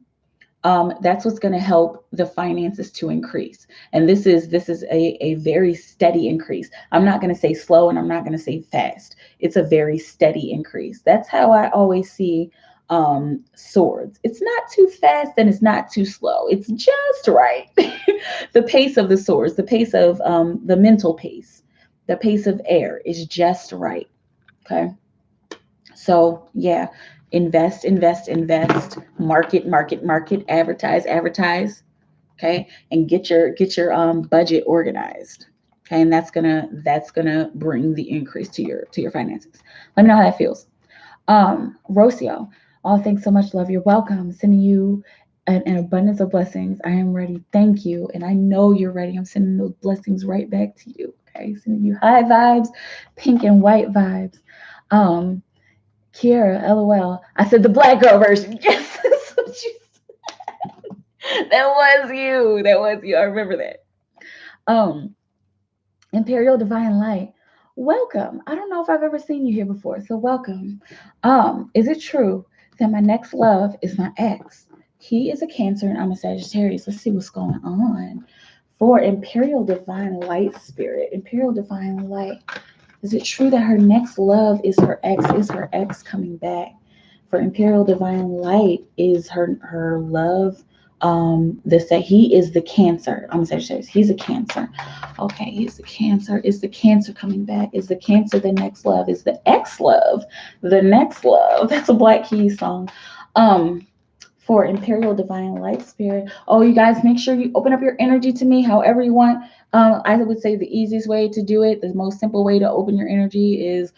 that's what's going to help the finances to increase. And this is a very steady increase. I'm not going to say slow, and I'm not going to say fast. It's a very steady increase. That's how I always see swords. It's not too fast and it's not too slow. It's just right. The pace of the swords, the pace of the mental pace, the pace of air is just right. Okay. So yeah, invest, invest, invest, market, market, market, advertise, advertise. Okay, and get your budget organized. Okay, and that's gonna bring the increase to your finances. Let me know how that feels. Rocio, oh, thanks so much, love. You're welcome. Sending you an abundance of blessings. I am ready. Thank you, and I know you're ready. I'm sending those blessings right back to you. Okay, sending you high vibes, pink and white vibes. Um, Kiera, LOL. I said the black girl version. Yes, that's what you said. That was you. That was you. I remember that. Um, Imperial Divine Light. Welcome. I don't know if I've ever seen you here before, so welcome. Is it true that my next love is my ex? He is a Cancer and I'm a Sagittarius. Let's see what's going on. For Imperial Divine Light Spirit, Imperial Divine Light. Is it true that her next love is her ex? Is her ex coming back? For Imperial Divine Light, is her love this that he is the Cancer. I'm Sagittarius. He's a Cancer. Okay, he's the Cancer. Is the Cancer coming back? Is the Cancer the next love? Is the ex love the next love? That's a Black Keys song. For Imperial Divine Light Spirit. Oh, you guys, make sure you open up your energy to me however you want. I would say the easiest way to do it, the most simple way to open your energy is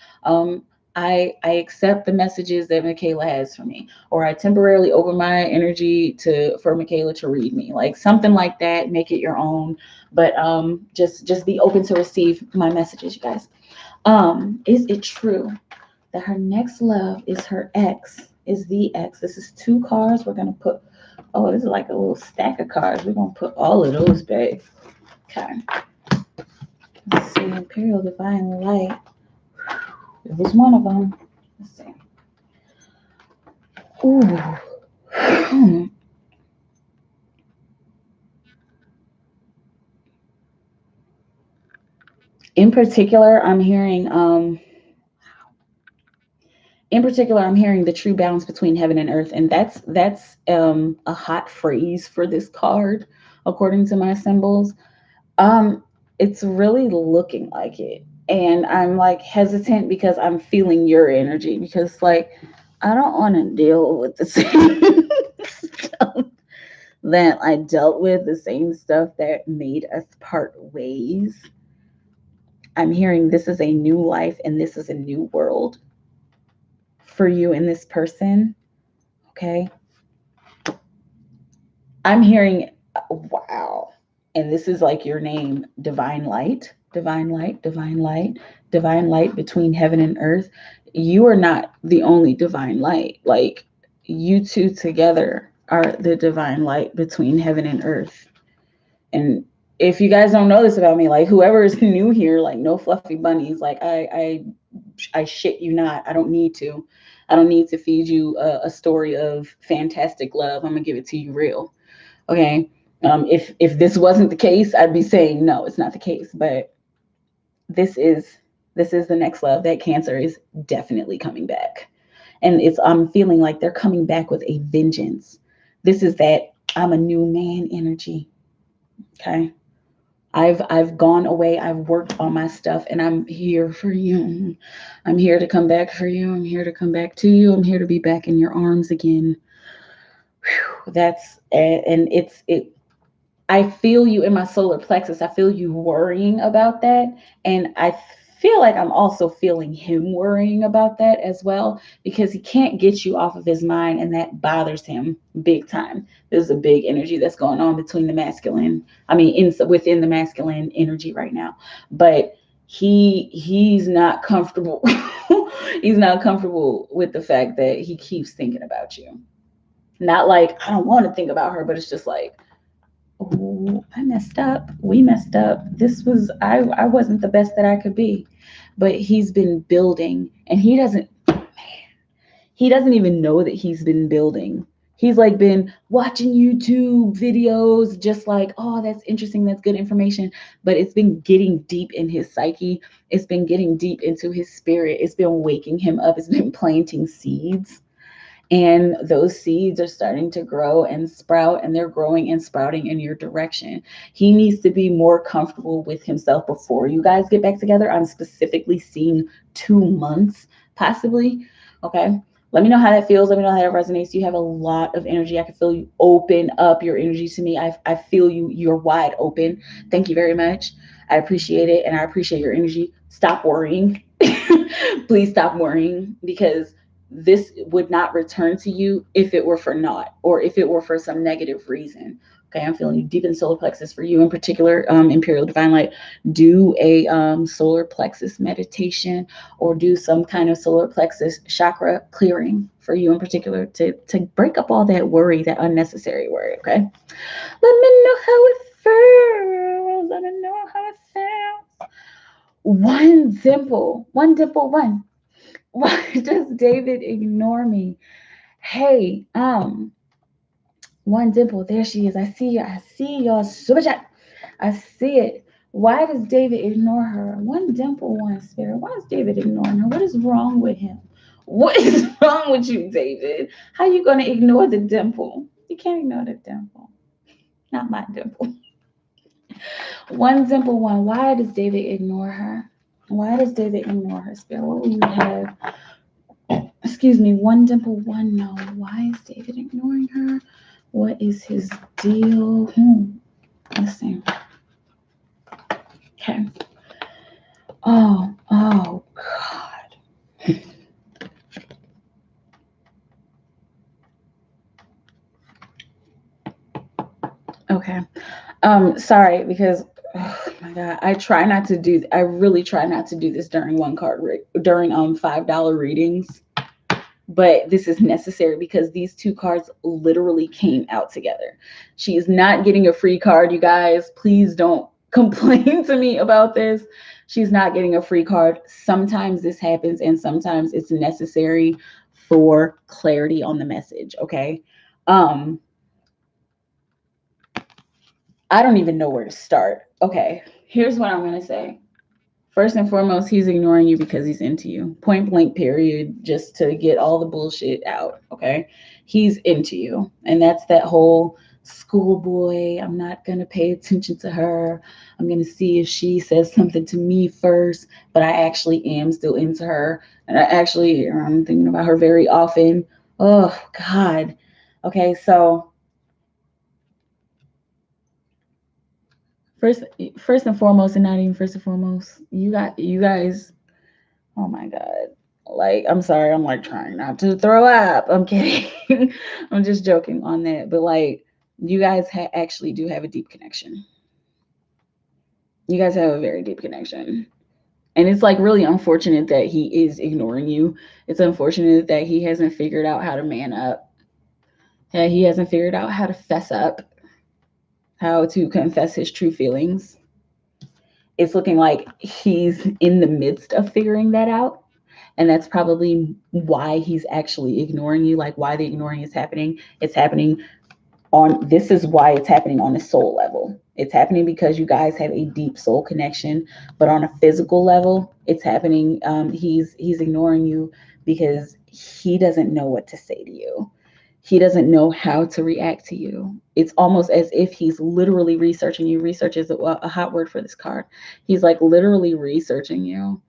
I accept the messages that Mikaela has for me, or I temporarily open my energy for Mikaela to read me, like something like that. Make it your own, but just be open to receive my messages, you guys. Is it true that her next love is her ex? Is the ex? This is 2 cards. We're gonna put. Oh, this is like a little stack of cards. We're gonna put all of those back. Okay. Let's see. Imperial Divine Light. It was one of them. Let's see. Ooh. In particular, I'm hearing the true balance between heaven and earth, and that's a hot phrase for this card, according to my symbols. It's really looking like it, and I'm like hesitant because I'm feeling your energy, because like I don't want to deal with the same stuff that I dealt with, the same stuff that made us part ways. I'm hearing this is a new life and this is a new world for you and this person. Okay. I'm hearing, wow. And this is like your name, Divine Light, Divine Light, Divine Light, Divine Light between heaven and earth. You are not the only divine light. Like you two together are the divine light between heaven and earth. And if you guys don't know this about me, like whoever is new here, like no fluffy bunnies, like I shit you not. I don't need to. I don't need to feed you a story of fantastic love. I'm gonna give it to you real. Okay. If this wasn't the case, I'd be saying no, it's not the case. But this is the next love. That Cancer is definitely coming back, and I'm feeling like they're coming back with a vengeance. This is that I'm a new man energy. Okay. I've gone away. I've worked on my stuff, and I'm here for you. I'm here to come back for you. I'm here to come back to you. I'm here to be back in your arms again. Whew, it. I feel you in my solar plexus. I feel you worrying about that, and I feel like I'm also feeling him worrying about that as well, because he can't get you off of his mind, and that bothers him big time. There's a big energy that's going on between the masculine, within the masculine energy right now. But he's not comfortable. He's not comfortable with the fact that he keeps thinking about you. Not like I don't want to think about her, but it's just like, oh, I messed up. We messed up. I wasn't the best that I could be. But he's been building, and he doesn't even know that he's been building. He's like been watching YouTube videos, just like, oh, that's interesting, that's good information. But it's been getting deep in his psyche. It's been getting deep into his spirit. It's been waking him up. It's been planting seeds. And those seeds are starting to grow and sprout, and they're growing and sprouting in your direction. He needs to be more comfortable with himself before you guys get back together. I'm specifically seeing 2 months, possibly. Okay. Let me know how that feels. Let me know how that resonates. You have a lot of energy. I can feel you open up your energy to me. I feel you. You're wide open. Thank you very much. I appreciate it. And I appreciate your energy. Stop worrying. Please stop worrying, because this would not return to you if it were for naught, or if it were for some negative reason. Okay, I'm feeling you deep in solar plexus for you in particular, Imperial Divine Light. Do a solar plexus meditation, or do some kind of solar plexus chakra clearing for you in particular, to break up all that worry, that unnecessary worry. Okay, let me know how it feels. Let me know how it sounds. One dimple, one. Why does David ignore me? Hey, one dimple, there she is. I see you. I see your super chat. I see it. Why does David ignore her? One dimple, one spirit. Why is David ignoring her? What is wrong with him? What is wrong with you, David? How are you gonna ignore the dimple? You can't ignore the dimple. Not my dimple. One dimple, one. Why does David ignore her? Why does David ignore her, spirit? What will you have? Excuse me, one dimple, one no. Why is David ignoring her? What is his deal? Let's see. Okay. Oh God. Okay. Sorry, because oh my God, I really try not to do this during during $5 readings. But this is necessary because these two cards literally came out together. She is not getting a free card, you guys. Please don't complain to me about this. She's not getting a free card. Sometimes this happens, and sometimes it's necessary for clarity on the message, okay? I don't even know where to start. Okay, here's what I'm going to say. First and foremost, he's ignoring you because he's into you. Point blank, period. Just to get all the bullshit out, okay? He's into you. And that's that whole schoolboy, I'm not going to pay attention to her. I'm going to see if she says something to me first. But I actually am still into her. And I'm thinking about her very often. Oh, God. Okay, so first and foremost, and not even first and foremost, you guys. Oh my God. Like, I'm sorry, I'm like trying not to throw up. I'm kidding. I'm just joking on that. But like, you guys actually do have a deep connection. You guys have a very deep connection. And it's like really unfortunate that he is ignoring you. It's unfortunate that he hasn't figured out how to man up. That he hasn't figured out how to fess up, how to confess his true feelings. It's looking like he's in the midst of figuring that out. And that's probably why he's actually ignoring you, like why the ignoring is happening. This is why it's happening on a soul level. It's happening because you guys have a deep soul connection, but on a physical level, it's happening. He's ignoring you because he doesn't know what to say to you. He doesn't know how to react to you. It's almost as if he's literally researching you. Research is a hot word for this card. He's like literally researching you.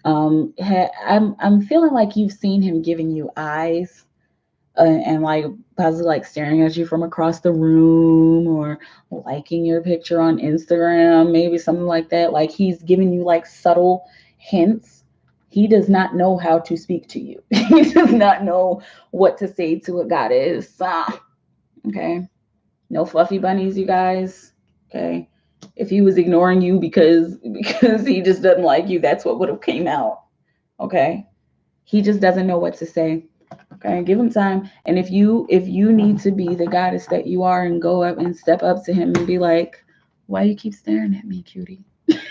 I'm feeling like you've seen him giving you eyes, and like possibly like staring at you from across the room, or liking your picture on Instagram, maybe something like that. Like he's giving you like subtle Hence, he does not know how to speak to you. He does not know what to say to a goddess. Okay. No fluffy bunnies, you guys. Okay. If he was ignoring you because he just doesn't like you, that's what would have came out. Okay. He just doesn't know what to say. Okay, give him time. And if you need to be the goddess that you are and go up and step up to him and be like, why you keep staring at me, cutie? If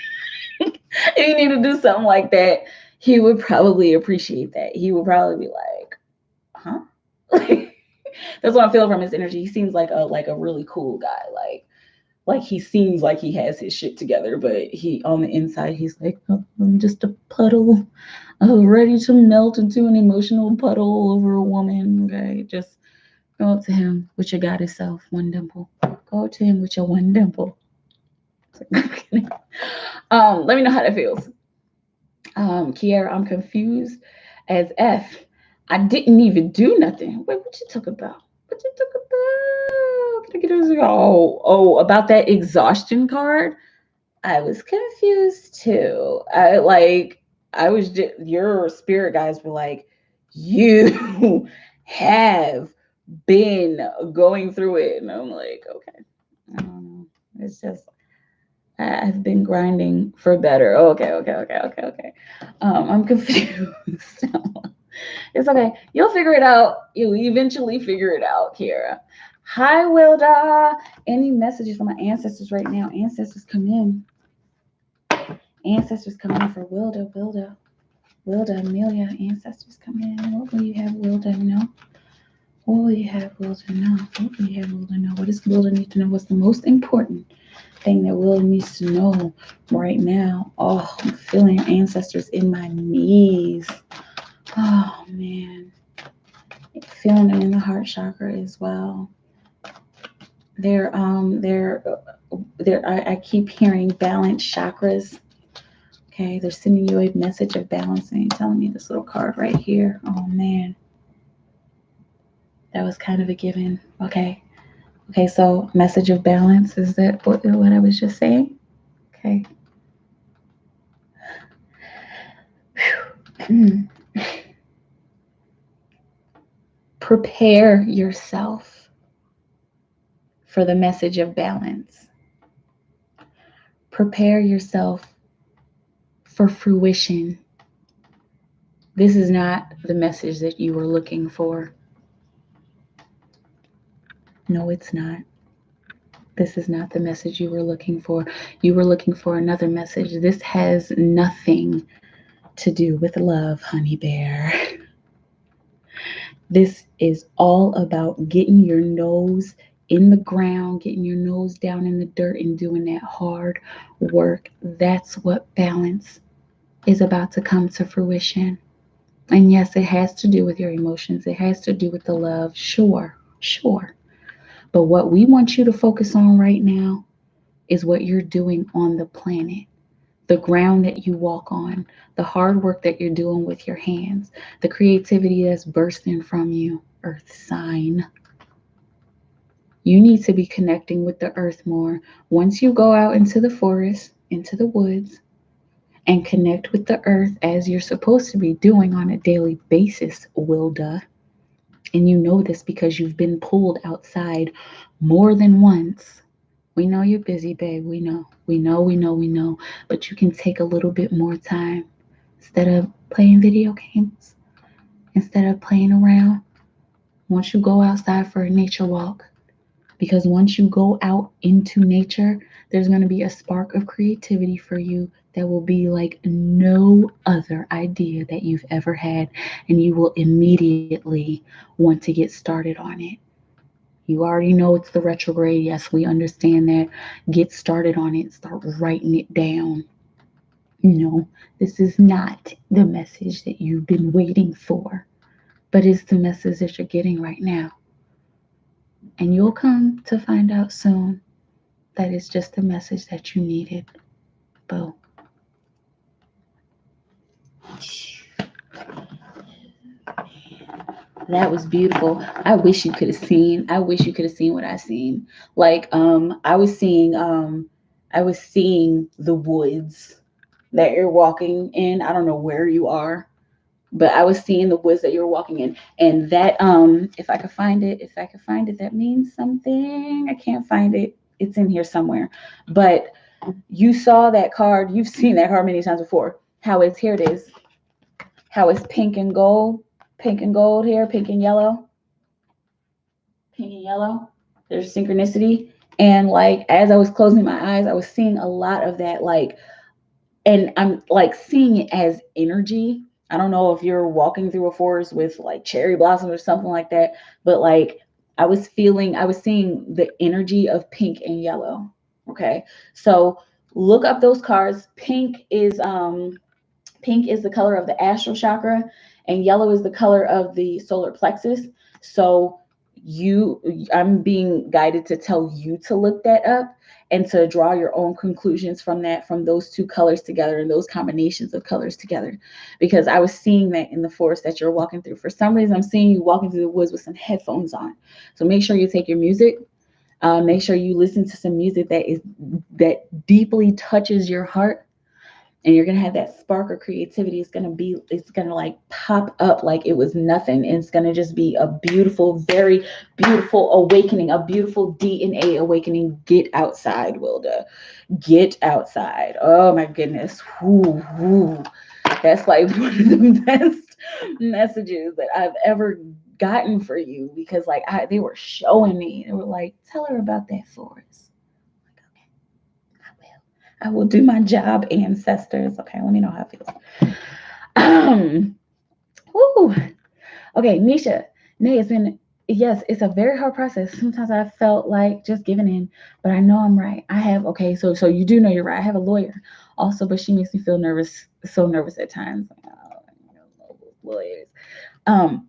you need to do something like that, he would probably appreciate that. He would probably be like, huh? That's what I'm feeling from his energy. He seems like a really cool guy. Like he seems like he has his shit together, but he on the inside he's like, oh, I'm just a puddle, ready to melt into an emotional puddle over a woman. Okay, just go up to him with your goddess self, one dimple. Go up to him with your one dimple. Let me know how that feels. Kiara, I'm confused as F. I didn't even do nothing. Wait, what you talk about? What you talk about? About that exhaustion card. I was confused too. I was just, your spirit guys were like, you have been going through it. And I'm like, okay. I don't know. It's just, I've been grinding for better. Okay. I'm confused. It's okay. You'll figure it out. You'll eventually figure it out, Kiara. Hi, Wilda. Any messages from my ancestors right now? Ancestors come in. Ancestors come in for Wilda, Amelia. Ancestors come in. What will you have Wilda know? What will you have Wilda know? What will you have Wilda know? What does Wilda need to know? What's the most important thing that Wilda needs to know right now? Oh, I'm feeling ancestors in my knees. Oh man. Feeling them in the heart chakra as well. I keep hearing balanced chakras. Okay, they're sending you a message of balance and telling me this little card right here. Oh man. That was kind of a given. Okay, so message of balance, is that what I was just saying? Okay. Prepare yourself for the message of balance. Prepare yourself for fruition. This is not the message that you were looking for. No, it's not. This is not the message you were looking for. You were looking for another message. This has nothing to do with love, honey bear. This is all about getting your nose in the ground, getting your nose down in the dirt and doing that hard work. That's what balance is about to come to fruition. And yes, it has to do with your emotions. It has to do with the love. Sure. But what we want you to focus on right now is what you're doing on the planet, the ground that you walk on, the hard work that you're doing with your hands, the creativity that's bursting from you, earth sign. You need to be connecting with the earth more. Once you go out into the forest, into the woods, and connect with the earth as you're supposed to be doing on a daily basis, Wilda. And you know this because you've been pulled outside more than once. We know you're busy, babe. We know. But you can take a little bit more time. Instead of playing video games, instead of playing around, once you go outside for a nature walk, because once you go out into nature, there's going to be a spark of creativity for you that will be like no other idea that you've ever had, and you will immediately want to get started on it. You already know it's the retrograde. Yes, we understand that. Get started on it. Start writing it down. No, this is not the message that you've been waiting for, but it's the message that you're getting right now. And you'll come to find out soon that it's just the message that you needed. Boo. That was beautiful. I wish you could have seen what I seen. Like I was seeing the woods that you're walking in. I don't know where you are, but I was seeing the woods that you're walking in. And that, if I could find it, that means something. I can't find it. It's in here somewhere. But you saw that card. You've seen that card many times before. How it's, here it is. How it's pink and gold here, pink and yellow. Pink and yellow. There's synchronicity. And like, as I was closing my eyes, I was seeing a lot of that, like, and I'm like seeing it as energy. I don't know if you're walking through a forest with like cherry blossoms or something like that, but like I was seeing the energy of pink and yellow. Okay. So look up those cards. Pink is the color of the astral chakra, and yellow is the color of the solar plexus. So I'm being guided to tell you to look that up and to draw your own conclusions from that, from those two colors together and those combinations of colors together. Because I was seeing that in the forest that you're walking through. For some reason, I'm seeing you walking through the woods with some headphones on. So make sure you take your music. Make sure you listen to some music that deeply touches your heart, and you're gonna have that spark of creativity. It's gonna like pop up like it was nothing, and it's gonna just be a beautiful, very beautiful awakening, a beautiful DNA awakening. Get outside, Wilda. Get outside. Oh my goodness. Whoo, whoo. That's like one of the best messages that I've ever gotten for you, because like they were showing me, they were like, tell her about that forest. I will do my job, ancestors. Okay, let me know how it feels. Woo. Okay, Nisha. Nay, yes, it's a very hard process. Sometimes I felt like just giving in, but I know I'm right. So you do know you're right. I have a lawyer also, but she makes me feel nervous, so nervous at times. Lawyers. Um,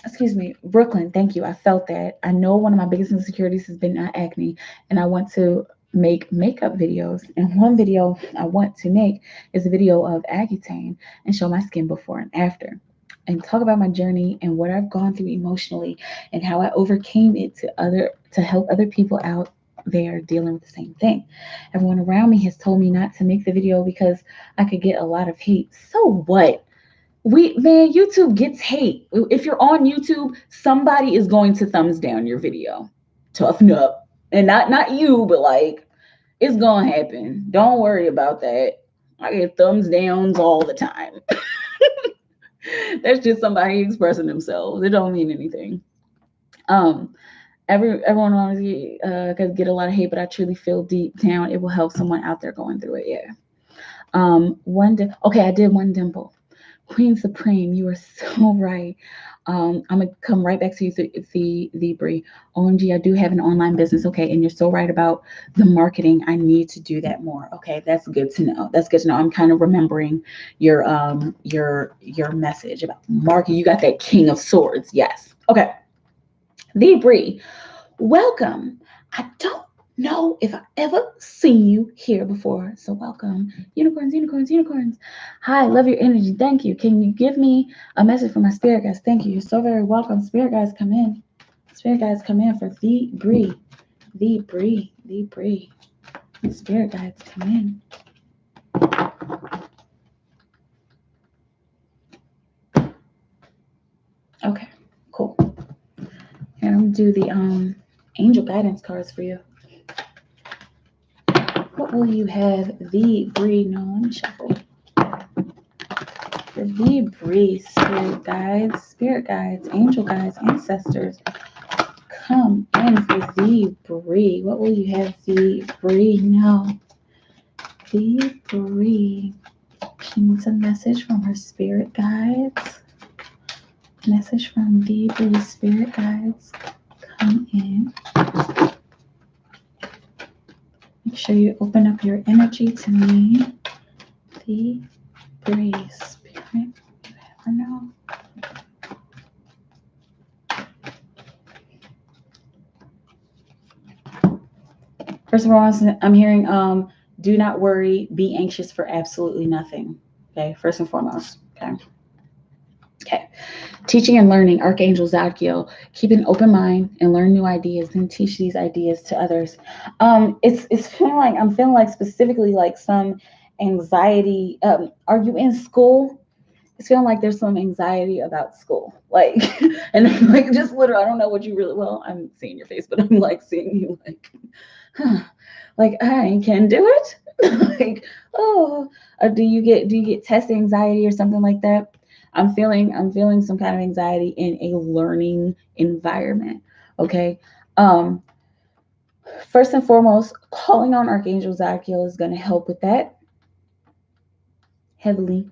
excuse me, Brooklyn, thank you. I felt that. I know one of my biggest insecurities has been acne, and I want to make makeup videos. And one video I want to make is a video of Accutane and show my skin before and after, and talk about my journey and what I've gone through emotionally and how I overcame it to help other people out there dealing with the same thing. Everyone around me has told me not to make the video because I could get a lot of hate. So what? YouTube gets hate. If you're on YouTube, somebody is going to thumbs down your video. Toughen up. And not you, but like, it's gonna happen. Don't worry about that. I get thumbs downs all the time. That's just somebody expressing themselves. It don't mean anything. Everyone wants to get a lot of hate, but I truly feel deep down it will help someone out there going through it. Yeah. I did one dimple. Queen Supreme, you are so right. I'm gonna come right back to you, the Bree. OMG, I do have an online business. Okay, and you're so right about the marketing. I need to do that more. Okay, that's good to know. That's good to know. I'm kind of remembering your message about marketing. You got that King of Swords. Yes. Okay. The Bree, welcome. I don't know if I've ever seen you here before, so welcome. Unicorns, unicorns, unicorns. Hi, love your energy. Thank you. Can you give me a message from my spirit guys? Thank you. You're so very welcome. Spirit guys, come in. Spirit guys, come in for the Bree. The Bree. The Bree. Spirit guides, come in. Okay, cool. And I'm gonna do the angel guidance cards for you. What will you have? The Bree. No, let me shuffle. For the Bree, spirit guides, angel guides, ancestors, come in for the Bree. What will you have? The Bree. No. The Bree. She needs a message from her spirit guides. Message from the Bree spirit guides. Come in. Make sure you open up your energy to me. The Bree spirit. You ever know? First of all, I'm hearing do not worry, be anxious for absolutely nothing. Okay, first and foremost. Okay. Teaching and learning, Archangel Zadkiel. Keep an open mind and learn new ideas and teach these ideas to others. I'm feeling like specifically like some anxiety. Are you in school? It's feeling like there's some anxiety about school. Like, and I'm like, just literally, I don't know what you really, well, I'm seeing your face, but I'm like seeing you like, huh, like I can do it. Like, oh, do you get test anxiety or something like that? I'm feeling some kind of anxiety in a learning environment. Okay. Um, First and foremost, calling on Archangel Zadkiel is going to help with that heavily.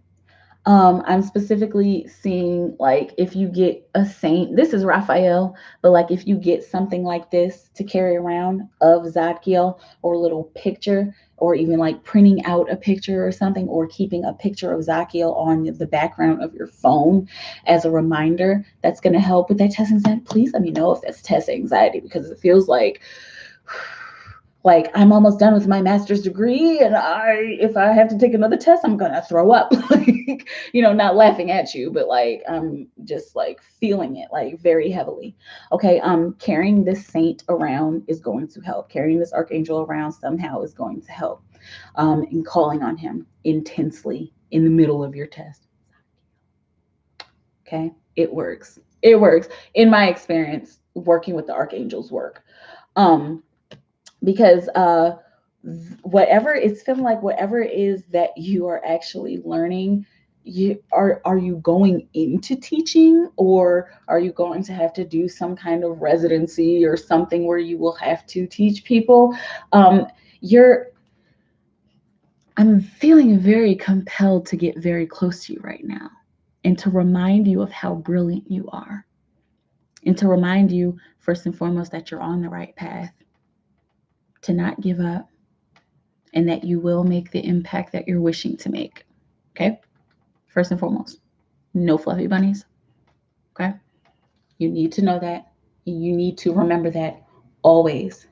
I'm specifically seeing like if you get a saint, this is Raphael, but like if you get something like this to carry around of Zadkiel or a little picture, or even like printing out a picture or something, or keeping a picture of Zadkiel on the background of your phone as a reminder, that's going to help with that test anxiety. Please let me know if that's test anxiety, because it feels like I'm almost done with my master's degree, and if I have to take another test, I'm gonna throw up. Like, not laughing at you, but like I'm just like feeling it like very heavily. Okay, carrying this saint around is going to help. Carrying this archangel around somehow is going to help. And calling on him intensely in the middle of your test. Okay, it works. It works. In my experience, working with the archangels work. Um, because whatever it's feeling like, whatever it is that you are actually learning, are you going into teaching, or are you going to have to do some kind of residency or something where you will have to teach people? You're I'm feeling very compelled to get very close to you right now and to remind you of how brilliant you are, and to remind you first and foremost that you're on the right path, to not give up, and that you will make the impact that you're wishing to make. Okay? First and foremost, no fluffy bunnies. Okay? You need to know that. You need to remember that always.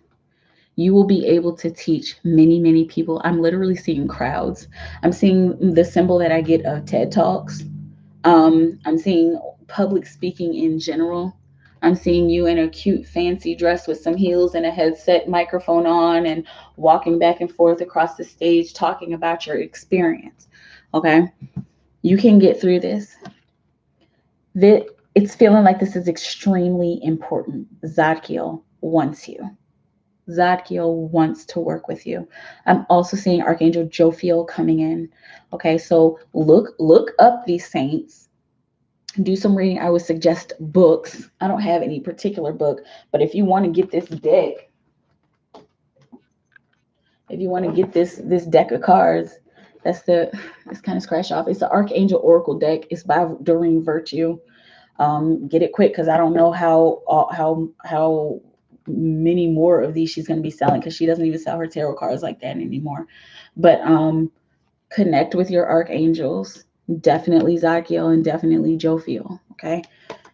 You will be able to teach many, many people. I'm literally seeing crowds. I'm seeing the symbol that I get of TED Talks. I'm seeing public speaking in general. I'm seeing you in a cute, fancy dress with some heels and a headset, microphone on, and walking back and forth across the stage talking about your experience. Okay? You can get through this. It's feeling like this is extremely important. Zadkiel wants you. Zadkiel wants to work with you. I'm also seeing Archangel Jophiel coming in. Okay, so look up these saints, do some reading. I would suggest books. I don't have any particular book, but if you want to get this deck, if you want to get this deck of cards, it's kind of scratch off. It's the Archangel Oracle deck. It's by Doreen Virtue. Get it quick, because I don't know how many more of these she's going to be selling, because she doesn't even sell her tarot cards like that anymore. But connect with your archangels. Definitely Zadkiel and definitely Jophiel. Okay.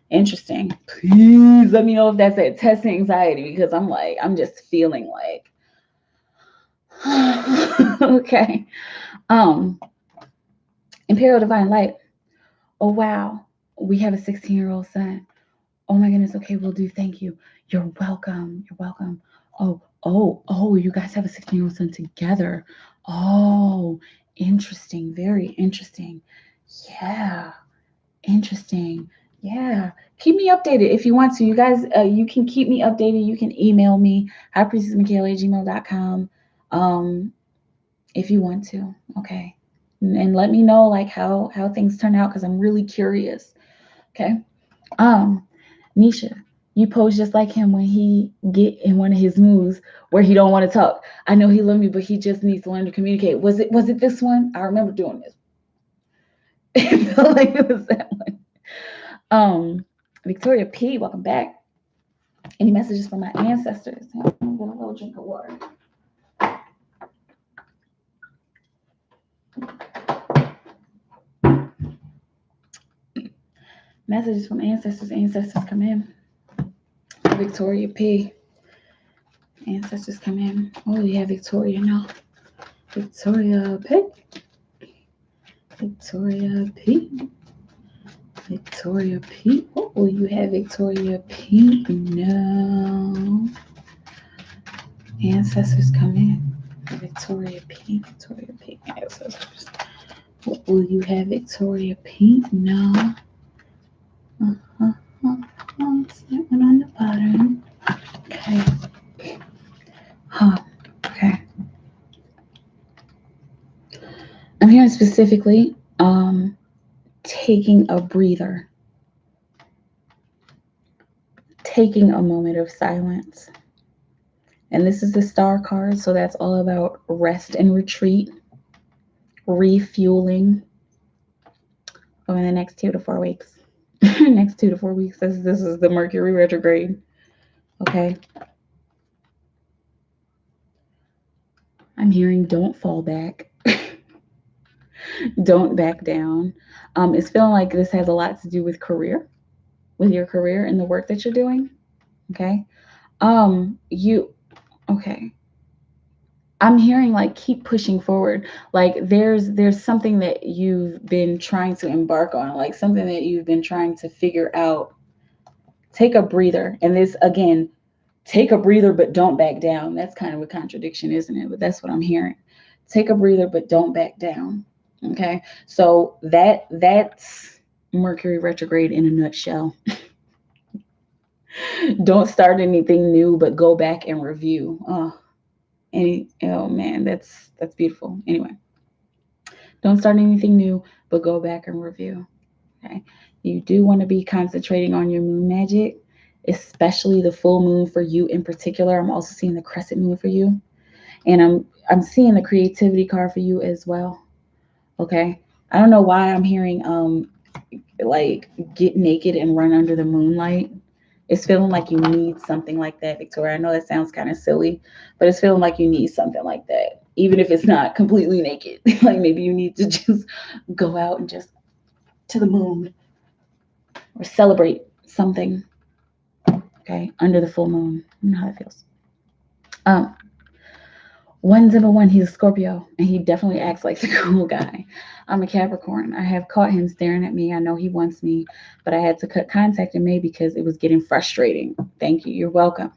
Interesting. Please let me know if that's that test anxiety, because I'm just feeling like okay. Imperial Divine Light. Oh wow. We have a 16-year-old son. Oh my goodness. Okay, we'll do. Thank you. You're welcome. You're welcome. Oh, you guys have a 16-year-old son together. Oh, interesting. Very interesting. Yeah. Interesting. Yeah. Keep me updated if you want to. You guys, you can keep me updated. You can email me, highpriestessmikaela@gmail.com, if you want to. Okay. And let me know like how things turn out, because I'm really curious. Okay. Nisha, you pose just like him when he get in one of his moves where he don't want to talk. I know he love me, but he just needs to learn to communicate. Was it this one? I remember doing this. It felt like it was that one. Victoria P, welcome back. Any messages from my ancestors? I'm gonna get a little drink of water. Messages from ancestors. Ancestors come in. Victoria P. Ancestors come in. Oh yeah, Victoria now. Victoria P. Victoria P. Victoria P. Oh, you have Victoria P. No. Ancestors come in. Victoria P. Victoria P. Ancestors. What will you have, Victoria P? No. It's that one on the bottom. Okay. Huh. Okay. I'm hearing specifically taking a breather, taking a moment of silence. And this is the star card, so that's all about rest and retreat, refueling over the next 2 to 4 weeks. Next 2 to 4 weeks. This is the Mercury retrograde. Okay. I'm hearing don't fall back. Don't back down. It's feeling like this has a lot to do with career, with your career and the work that you're doing. Okay. Okay. I'm hearing like keep pushing forward. Like there's something that you've been trying to embark on, like something that you've been trying to figure out. Take a breather. And this again, take a breather, but don't back down. That's kind of a contradiction, isn't it? But that's what I'm hearing. Take a breather, but don't back down. Okay. So that's Mercury retrograde in a nutshell. Don't start anything new, but go back and review. Oh man, that's beautiful. Anyway, don't start anything new, but go back and review. Okay. You do want to be concentrating on your moon magic, especially the full moon for you in particular. I'm also seeing the crescent moon for you. And I'm seeing the creativity card for you as well. Okay. I don't know why I'm hearing like get naked and run under the moonlight. It's feeling like you need something like that, Victoria. I know that sounds kind of silly, but it's feeling like you need something like that, even if it's not completely naked. Like maybe you need to just go out and just to the moon or celebrate something. Okay, under the full moon. You know how that feels. 101, he's a Scorpio, and he definitely acts like the cool guy. I'm a Capricorn. I have caught him staring at me. I know he wants me, but I had to cut contact in May because it was getting frustrating. Thank you. You're welcome.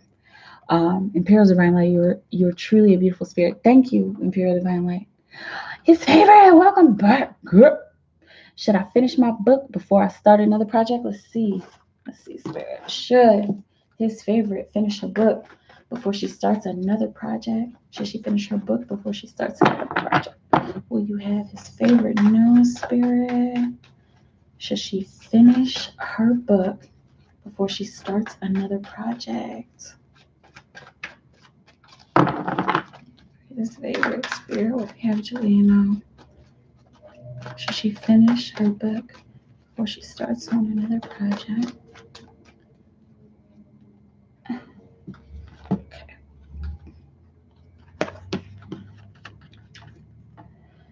Imperial Divine Light, you're truly a beautiful spirit. Thank you, Imperial Divine Light. His favorite, welcome back. Should I finish my book before I start another project? Let's see, Spirit. Should his favorite finish her book before she starts another project? Should she finish her book before she starts another project? Will you have his favorite? No, Spirit. Should she finish her book before she starts another project? His favorite, Spirit. What we have Juliana. Should she finish her book before she starts on another project? Okay.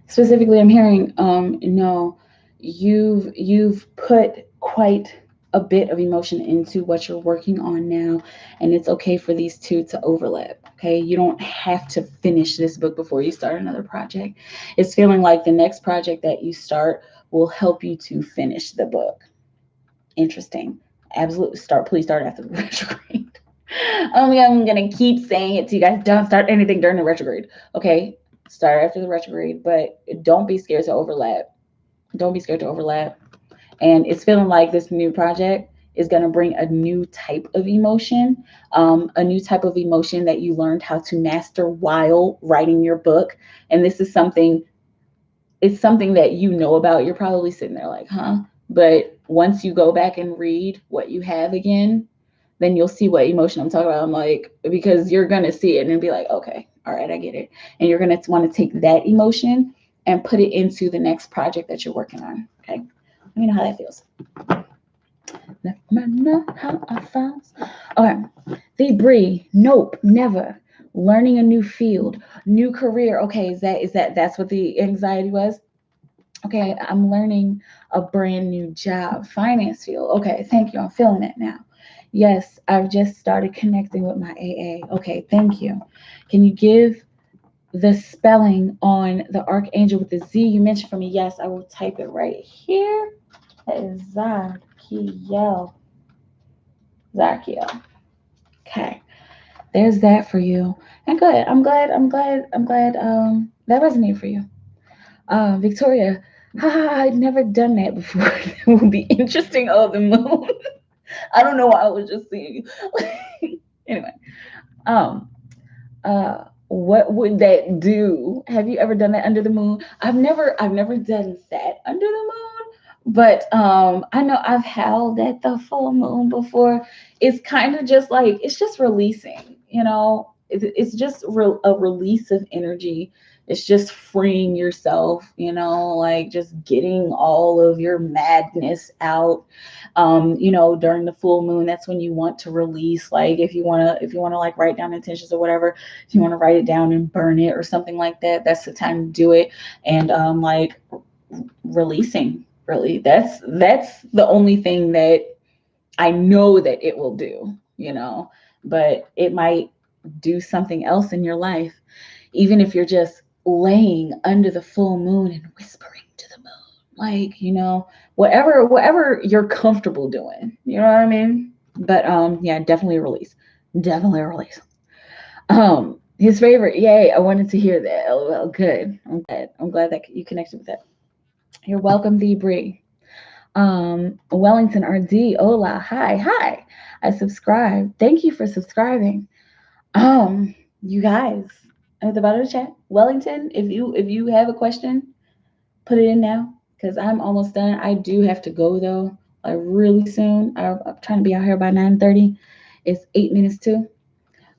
Specifically, I'm hearing no, you've put quite a bit of emotion into what you're working on now, and it's okay for these two to overlap. Okay, you don't have to finish this book before you start another project. It's feeling like the next project that you start will help you to finish the book. Interesting. Absolutely. Please start after the retrograde. I'm gonna keep saying it to you guys. Don't start anything during the retrograde. Okay. Start after the retrograde, but don't be scared to overlap. Don't be scared to overlap. And it's feeling like this new project is going to bring a new type of emotion, a new type of emotion that you learned how to master while writing your book. And this is something, it's something that you know about. You're probably sitting there like, huh? But once you go back and read what you have again, then you'll see what emotion I'm talking about. I'm like, because you're going to see it and be like, okay, all right, I get it. And you're going to want to take that emotion and put it into the next project that you're working on. Okay. Let me know how that feels. Let me know how I feel. Okay. The Bree, nope, never. Learning a new field, new career. Okay, that's what the anxiety was? Okay, I'm learning a brand new job, finance field. Okay, thank you. I'm feeling it now. Yes, I've just started connecting with my AA. Okay, thank you. Can you give the spelling on the archangel with the Z you mentioned for me? Yes, I will type it right here. That is Zadkiel. Okay. there's that for you. And good. I'm glad that resonated for you. Victoria, haha, I'd never done that before. It would be interesting. Oh, the moon. I don't know why I was just seeing you. Anyway, um, what would that do? Have you ever done that under the moon? I've never done that under the moon, but I know I've howled at the full moon before. It's kind of just like it's just releasing, it's just a release of energy. It's just freeing yourself, like just getting all of your madness out. During the full moon, that's when you want to release, like if you want to like write down intentions or whatever, if you want to write it down and burn it or something like that, that's the time to do it. And like releasing, really, that's the only thing that I know that it will do, but it might do something else in your life, even if you're just laying under the full moon and whispering to the moon, like, whatever you're comfortable doing, you know what I mean? But yeah, definitely a release. Definitely a release. His favorite, yay, I wanted to hear that. LOL, good. I'm glad that you connected with that. You're welcome, V Bree. Wellington RD, hola, hi. I subscribed. Thank you for subscribing. You guys, at the bottom of the chat, Wellington, if you have a question, put it in now because I'm almost done. I do have to go though, like really soon. I'm trying to be out here by 9:30. It's 8 minutes to.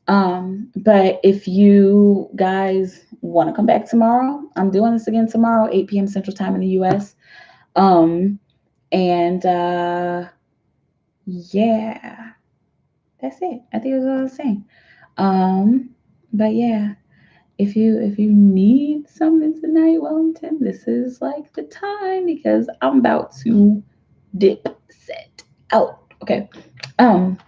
But if you guys want to come back tomorrow, I'm doing this again tomorrow, 8 p.m. Central Time in the U.S. And yeah, that's it. I think that's what I was saying. But yeah, if you need something tonight, Wellington, this is like the time because I'm about to dip set out. Okay. Um,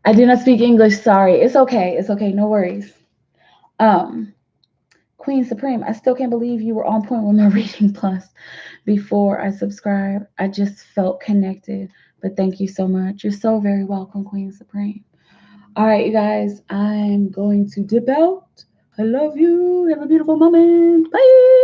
I did not speak English. Sorry. It's okay. It's okay. No worries. Um, Queen Supreme, I still can't believe you were on point with my reading plus before I subscribed. I just felt connected. But thank you so much. You're so very welcome, Queen Supreme. All right, you guys, I'm going to dip out. I love you. Have a beautiful moment. Bye.